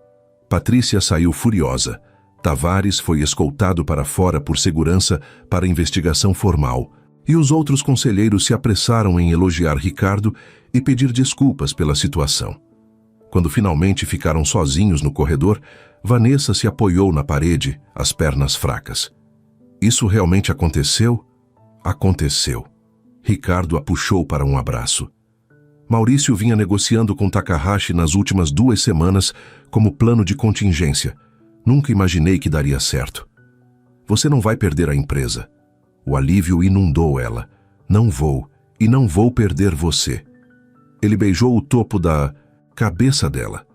Patrícia saiu furiosa. Tavares foi escoltado para fora por segurança para investigação formal. E os outros conselheiros se apressaram em elogiar Ricardo e pedir desculpas pela situação. Quando finalmente ficaram sozinhos no corredor, Vanessa se apoiou na parede, as pernas fracas. Isso realmente aconteceu? Aconteceu. Ricardo a puxou para um abraço. Maurício vinha negociando com Takahashi nas últimas 2 semanas como plano de contingência. Nunca imaginei que daria certo. Você não vai perder a empresa. O alívio inundou ela. Não vou, e não vou perder você. Ele beijou o topo da cabeça dela.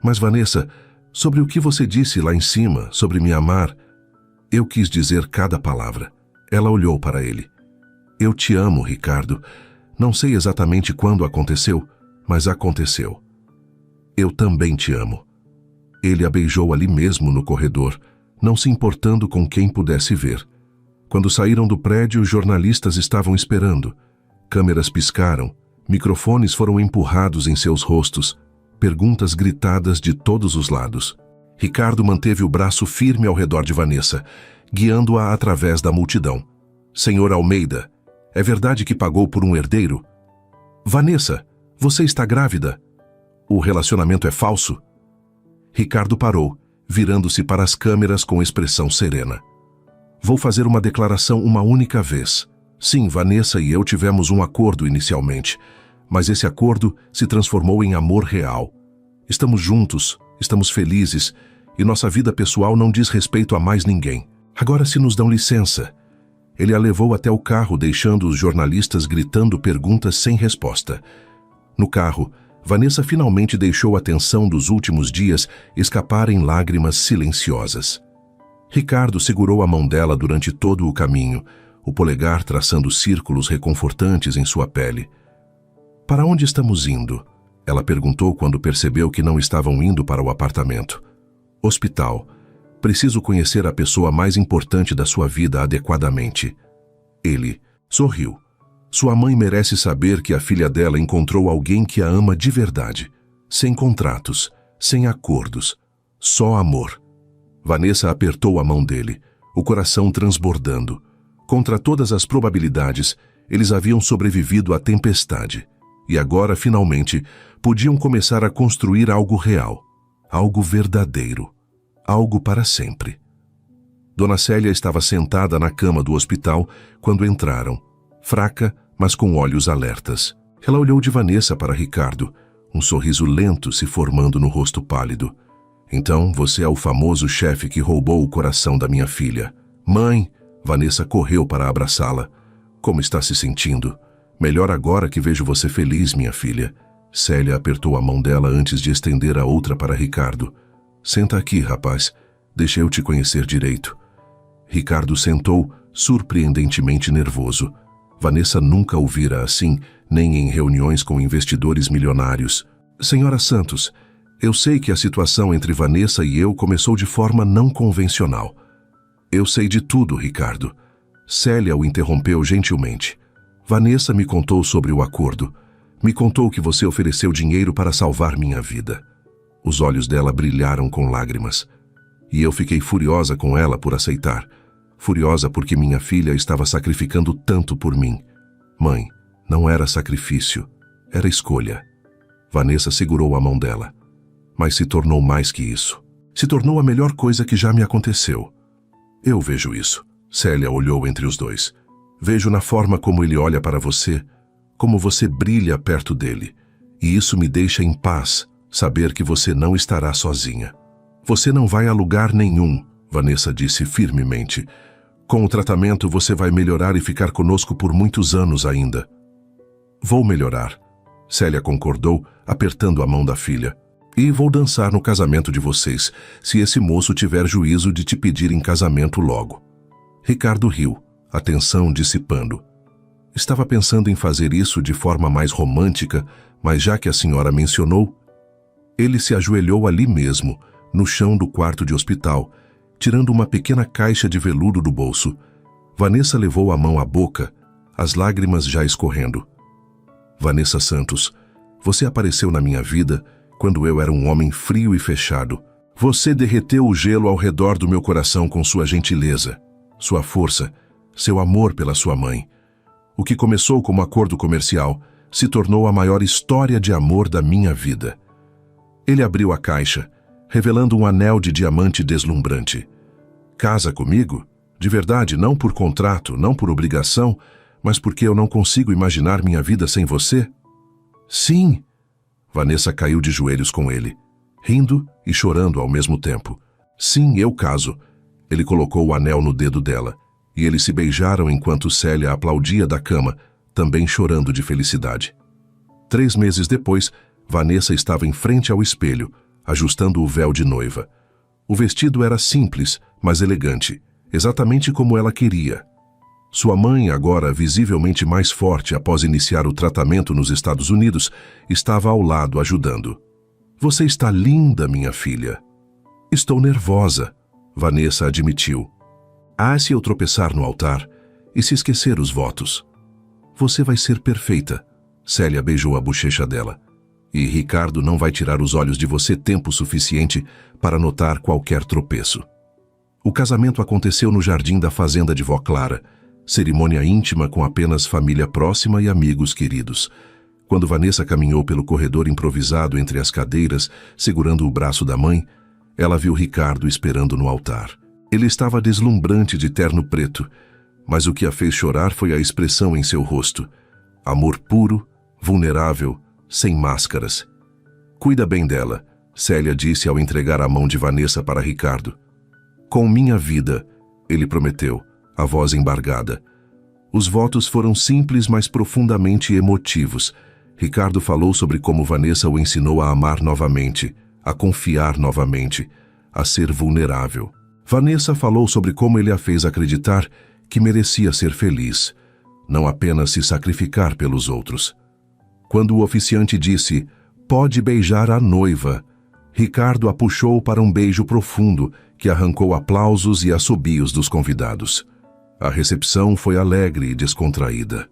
Mas Vanessa, sobre o que você disse lá em cima, sobre me amar, eu quis dizer cada palavra. Ela olhou para ele. Eu te amo, Ricardo. Não sei exatamente quando aconteceu, mas aconteceu. Eu também te amo. Ele a beijou ali mesmo no corredor, não se importando com quem pudesse ver. Quando saíram do prédio, os jornalistas estavam esperando. Câmeras piscaram, microfones foram empurrados em seus rostos, perguntas gritadas de todos os lados. Ricardo manteve o braço firme ao redor de Vanessa, guiando-a através da multidão. Senhor Almeida, é verdade que pagou por um herdeiro? Vanessa, você está grávida? O relacionamento é falso? Ricardo parou, virando-se para as câmeras com expressão serena. Vou fazer uma declaração uma única vez. Sim, Vanessa e eu tivemos um acordo inicialmente, mas esse acordo se transformou em amor real. Estamos juntos, estamos felizes, e nossa vida pessoal não diz respeito a mais ninguém. Agora, se nos dão licença. Ele a levou até o carro, deixando os jornalistas gritando perguntas sem resposta. No carro, Vanessa finalmente deixou a tensão dos últimos dias escapar em lágrimas silenciosas. Ricardo segurou a mão dela durante todo o caminho, o polegar traçando círculos reconfortantes em sua pele. Para onde estamos indo? Ela perguntou quando percebeu que não estavam indo para o apartamento. Hospital. Preciso conhecer a pessoa mais importante da sua vida adequadamente. Ele sorriu. Sua mãe merece saber que a filha dela encontrou alguém que a ama de verdade. Sem contratos, sem acordos, só amor. Vanessa apertou a mão dele, o coração transbordando. Contra todas as probabilidades, eles haviam sobrevivido à tempestade. E agora, finalmente, podiam começar a construir algo real, algo verdadeiro, algo para sempre. Dona Célia estava sentada na cama do hospital quando entraram, fraca, mas com olhos alertas. Ela olhou de Vanessa para Ricardo, um sorriso lento se formando no rosto pálido. Então, você é o famoso chefe que roubou o coração da minha filha. Mãe! Vanessa correu para abraçá-la. Como está se sentindo? Melhor agora que vejo você feliz, minha filha. Célia apertou a mão dela antes de estender a outra para Ricardo. Senta aqui, rapaz. Deixa eu te conhecer direito. Ricardo sentou, surpreendentemente nervoso. Vanessa nunca o vira assim, nem em reuniões com investidores milionários. Senhora Santos, eu sei que a situação entre Vanessa e eu começou de forma não convencional. Eu sei de tudo, Ricardo. Célia o interrompeu gentilmente. Vanessa me contou sobre o acordo. Me contou que você ofereceu dinheiro para salvar minha vida. Os olhos dela brilharam com lágrimas. E eu fiquei furiosa com ela por aceitar. Furiosa porque minha filha estava sacrificando tanto por mim. Mãe, não era sacrifício, era escolha. Vanessa segurou a mão dela. Mas se tornou mais que isso. Se tornou a melhor coisa que já me aconteceu. Eu vejo isso. Célia olhou entre os dois. Vejo na forma como ele olha para você, como você brilha perto dele. E isso me deixa em paz, saber que você não estará sozinha. Você não vai a lugar nenhum, Vanessa disse firmemente. Com o tratamento você vai melhorar e ficar conosco por muitos anos ainda. Vou melhorar, Célia concordou, apertando a mão da filha. E vou dançar no casamento de vocês, se esse moço tiver juízo de te pedir em casamento logo. Ricardo riu, a tensão dissipando. Estava pensando em fazer isso de forma mais romântica, mas já que a senhora mencionou, ele se ajoelhou ali mesmo, no chão do quarto de hospital, tirando uma pequena caixa de veludo do bolso. Vanessa levou a mão à boca, as lágrimas já escorrendo. Vanessa Santos, você apareceu na minha vida quando eu era um homem frio e fechado. Você derreteu o gelo ao redor do meu coração com sua gentileza, sua força, seu amor pela sua mãe. O que começou como acordo comercial se tornou a maior história de amor da minha vida. Ele abriu a caixa, revelando um anel de diamante deslumbrante. Casa comigo? De verdade, não por contrato, não por obrigação, mas porque eu não consigo imaginar minha vida sem você? Sim! Vanessa caiu de joelhos com ele, rindo e chorando ao mesmo tempo. Sim, eu caso. Ele colocou o anel no dedo dela, e eles se beijaram enquanto Célia aplaudia da cama, também chorando de felicidade. 3 meses depois, Vanessa estava em frente ao espelho, ajustando o véu de noiva. O vestido era simples, mas elegante, exatamente como ela queria. Sua mãe, agora visivelmente mais forte após iniciar o tratamento nos Estados Unidos, estava ao lado ajudando. Você está linda, minha filha. Estou nervosa, Vanessa admitiu. Se eu tropeçar no altar e se esquecer os votos. Você vai ser perfeita, Célia beijou a bochecha dela. E Ricardo não vai tirar os olhos de você tempo suficiente para notar qualquer tropeço. O casamento aconteceu no jardim da fazenda de Vó Clara, cerimônia íntima com apenas família próxima e amigos queridos. Quando Vanessa caminhou pelo corredor improvisado entre as cadeiras, segurando o braço da mãe, ela viu Ricardo esperando no altar. Ele estava deslumbrante de terno preto, mas o que a fez chorar foi a expressão em seu rosto. Amor puro, vulnerável, sem máscaras. Cuida bem dela, Célia disse ao entregar a mão de Vanessa para Ricardo. Com minha vida, ele prometeu, a voz embargada. Os votos foram simples, mas profundamente emotivos. Ricardo falou sobre como Vanessa o ensinou a amar novamente, a confiar novamente, a ser vulnerável. Vanessa falou sobre como ele a fez acreditar que merecia ser feliz, não apenas se sacrificar pelos outros. Quando o oficiante disse, pode beijar a noiva, Ricardo a puxou para um beijo profundo que arrancou aplausos e assobios dos convidados. A recepção foi alegre e descontraída.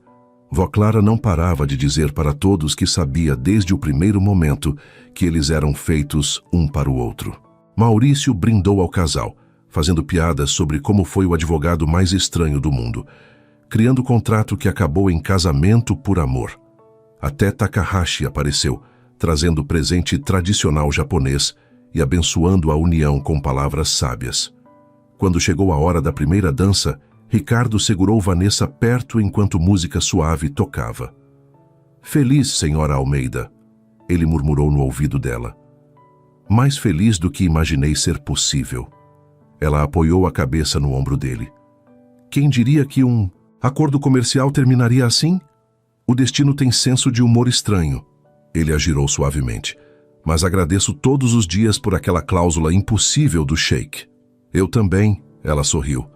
Vó Clara não parava de dizer para todos que sabia desde o primeiro momento que eles eram feitos um para o outro. Maurício brindou ao casal, fazendo piadas sobre como foi o advogado mais estranho do mundo, criando contrato que acabou em casamento por amor. Até Takahashi apareceu, trazendo presente tradicional japonês e abençoando a união com palavras sábias. Quando chegou a hora da primeira dança, Ricardo segurou Vanessa perto enquanto música suave tocava. Feliz, senhora Almeida, ele murmurou no ouvido dela. Mais feliz do que imaginei ser possível. Ela apoiou a cabeça no ombro dele. Quem diria que um acordo comercial terminaria assim? O destino tem senso de humor estranho. Ele a girou suavemente. Mas agradeço todos os dias por aquela cláusula impossível do sheik. Eu também, ela sorriu.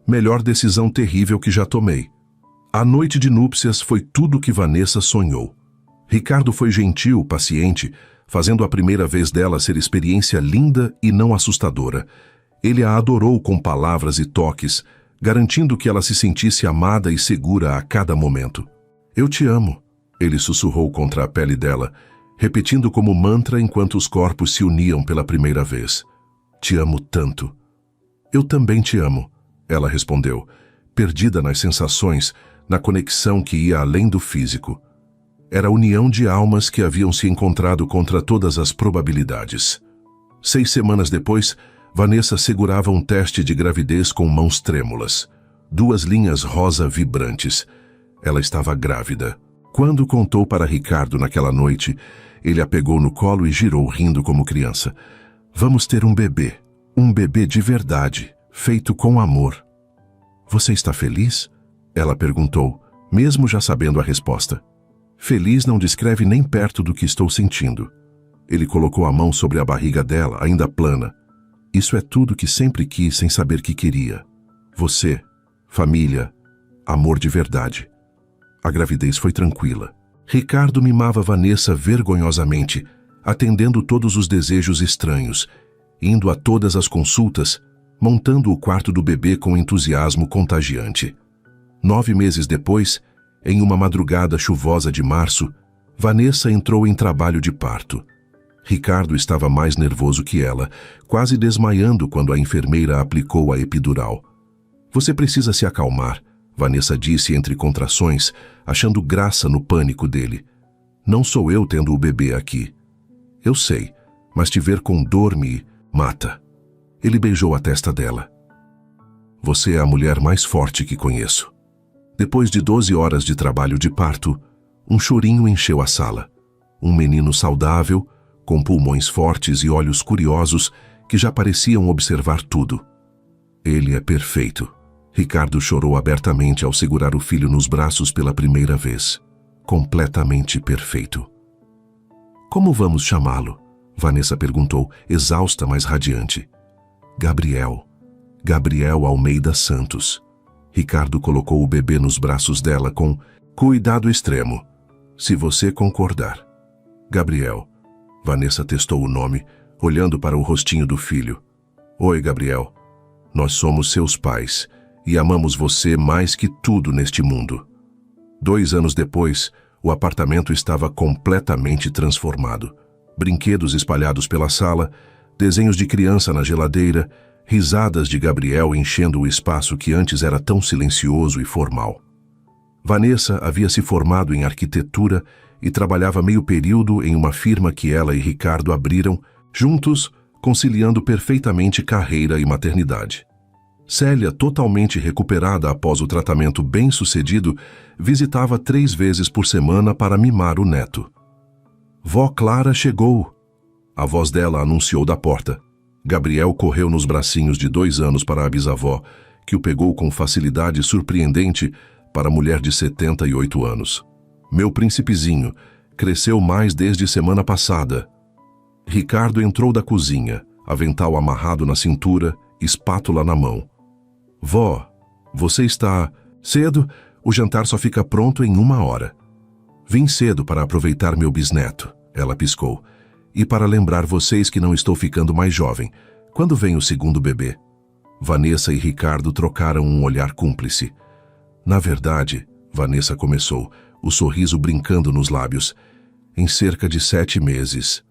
Melhor decisão terrível que já tomei. A noite de núpcias foi tudo o que Vanessa sonhou. Ricardo foi gentil, paciente, fazendo a primeira vez dela ser experiência linda e não assustadora. Ele a adorou com palavras e toques, garantindo que ela se sentisse amada e segura a cada momento. Eu te amo, ele sussurrou contra a pele dela, repetindo como mantra enquanto os corpos se uniam pela primeira vez. Te amo tanto. Eu também te amo, ela respondeu, perdida nas sensações, na conexão que ia além do físico. Era a união de almas que haviam se encontrado contra todas as probabilidades. 6 semanas depois, Vanessa segurava um teste de gravidez com mãos trêmulas. 2 linhas rosa vibrantes. Ela estava grávida. Quando contou para Ricardo naquela noite, ele a pegou no colo e girou rindo como criança. Vamos ter um bebê de verdade, feito com amor. Você está feliz? Ela perguntou, mesmo já sabendo a resposta. Feliz não descreve nem perto do que estou sentindo. Ele colocou a mão sobre a barriga dela, ainda plana. Isso é tudo que sempre quis sem saber que queria. Você, família, amor de verdade. A gravidez foi tranquila. Ricardo mimava Vanessa vergonhosamente, atendendo todos os desejos estranhos, indo a todas as consultas, montando o quarto do bebê com entusiasmo contagiante. 9 meses depois, em uma madrugada chuvosa de março, Vanessa entrou em trabalho de parto. Ricardo estava mais nervoso que ela, quase desmaiando quando a enfermeira aplicou a epidural. Você precisa se acalmar, Vanessa disse entre contrações, achando graça no pânico dele. Não sou eu tendo o bebê aqui. Eu sei, mas te ver com dor me mata. Ele beijou a testa dela. Você é a mulher mais forte que conheço. Depois de 12 horas de trabalho de parto, um chorinho encheu a sala. Um menino saudável, com pulmões fortes e olhos curiosos que já pareciam observar tudo. Ele é perfeito. Ricardo chorou abertamente ao segurar o filho nos braços pela primeira vez. Completamente perfeito. Como vamos chamá-lo? Vanessa perguntou, exausta, mas radiante. Gabriel. Gabriel Almeida Santos. Ricardo colocou o bebê nos braços dela com cuidado extremo. Se você concordar. Gabriel. Vanessa testou o nome, olhando para o rostinho do filho. Oi, Gabriel. Nós somos seus pais e amamos você mais que tudo neste mundo. 2 anos depois, o apartamento estava completamente transformado. Brinquedos espalhados pela sala, desenhos de criança na geladeira, risadas de Gabriel enchendo o espaço que antes era tão silencioso e formal. Vanessa havia se formado em arquitetura e trabalhava meio período em uma firma que ela e Ricardo abriram, juntos, conciliando perfeitamente carreira e maternidade. Célia, totalmente recuperada após o tratamento bem-sucedido, visitava 3 vezes por semana para mimar o neto. Vó Clara chegou! A voz dela anunciou da porta. Gabriel correu nos bracinhos de 2 anos para a bisavó, que o pegou com facilidade surpreendente para a mulher de 78 anos. Meu príncipezinho, cresceu mais desde semana passada. Ricardo entrou da cozinha, avental amarrado na cintura, espátula na mão. Vó, você está cedo? O jantar só fica pronto em 1 hora. Vim cedo para aproveitar meu bisneto, ela piscou. E para lembrar vocês que não estou ficando mais jovem. Quando vem o segundo bebê? Vanessa e Ricardo trocaram um olhar cúmplice. Na verdade, Vanessa começou, o sorriso brincando nos lábios. Em cerca de 7 meses.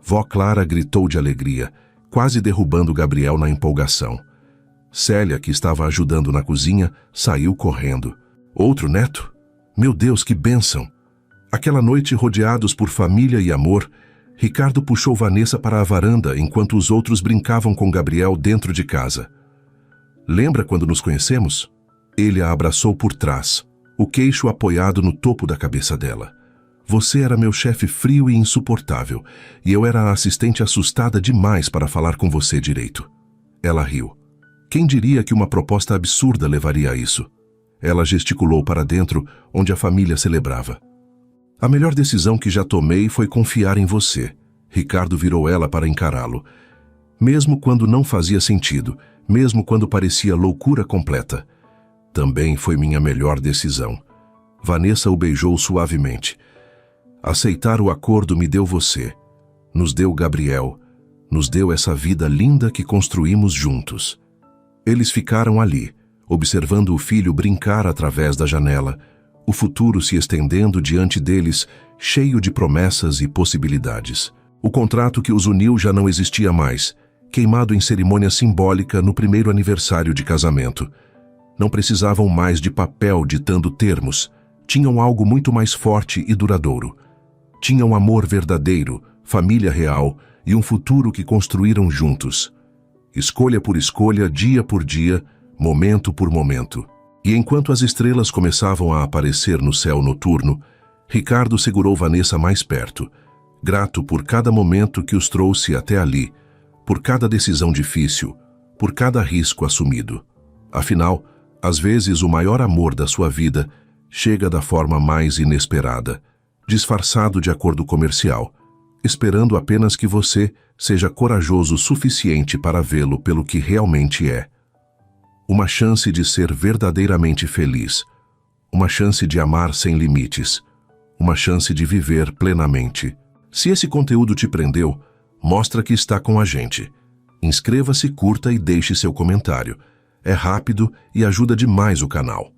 Vó Clara gritou de alegria, quase derrubando Gabriel na empolgação. Célia, que estava ajudando na cozinha, saiu correndo. Outro neto? Meu Deus, que bênção! Aquela noite, rodeados por família e amor, Ricardo puxou Vanessa para a varanda enquanto os outros brincavam com Gabriel dentro de casa. Lembra quando nos conhecemos? Ele a abraçou por trás, o queixo apoiado no topo da cabeça dela. Você era meu chefe frio e insuportável, e eu era a assistente assustada demais para falar com você direito. Ela riu. Quem diria que uma proposta absurda levaria a isso? Ela gesticulou para dentro, onde a família celebrava. A melhor decisão que já tomei foi confiar em você. Ricardo virou ela para encará-lo. Mesmo quando não fazia sentido, mesmo quando parecia loucura completa. Também foi minha melhor decisão. Vanessa o beijou suavemente. Aceitar o acordo me deu você. Nos deu Gabriel. Nos deu essa vida linda que construímos juntos. Eles ficaram ali, observando o filho brincar através da janela, o futuro se estendendo diante deles, cheio de promessas e possibilidades. O contrato que os uniu já não existia mais, queimado em cerimônia simbólica no primeiro aniversário de casamento. Não precisavam mais de papel ditando termos, tinham algo muito mais forte e duradouro. Tinham amor verdadeiro, família real e um futuro que construíram juntos. Escolha por escolha, dia por dia, momento por momento. E enquanto as estrelas começavam a aparecer no céu noturno, Ricardo segurou Vanessa mais perto, grato por cada momento que os trouxe até ali, por cada decisão difícil, por cada risco assumido. Afinal, às vezes o maior amor da sua vida chega da forma mais inesperada, disfarçado de acordo comercial, esperando apenas que você seja corajoso o suficiente para vê-lo pelo que realmente é. Uma chance de ser verdadeiramente feliz, uma chance de amar sem limites, uma chance de viver plenamente. Se esse conteúdo te prendeu, mostra que está com a gente. Inscreva-se, curta e deixe seu comentário. É rápido e ajuda demais o canal.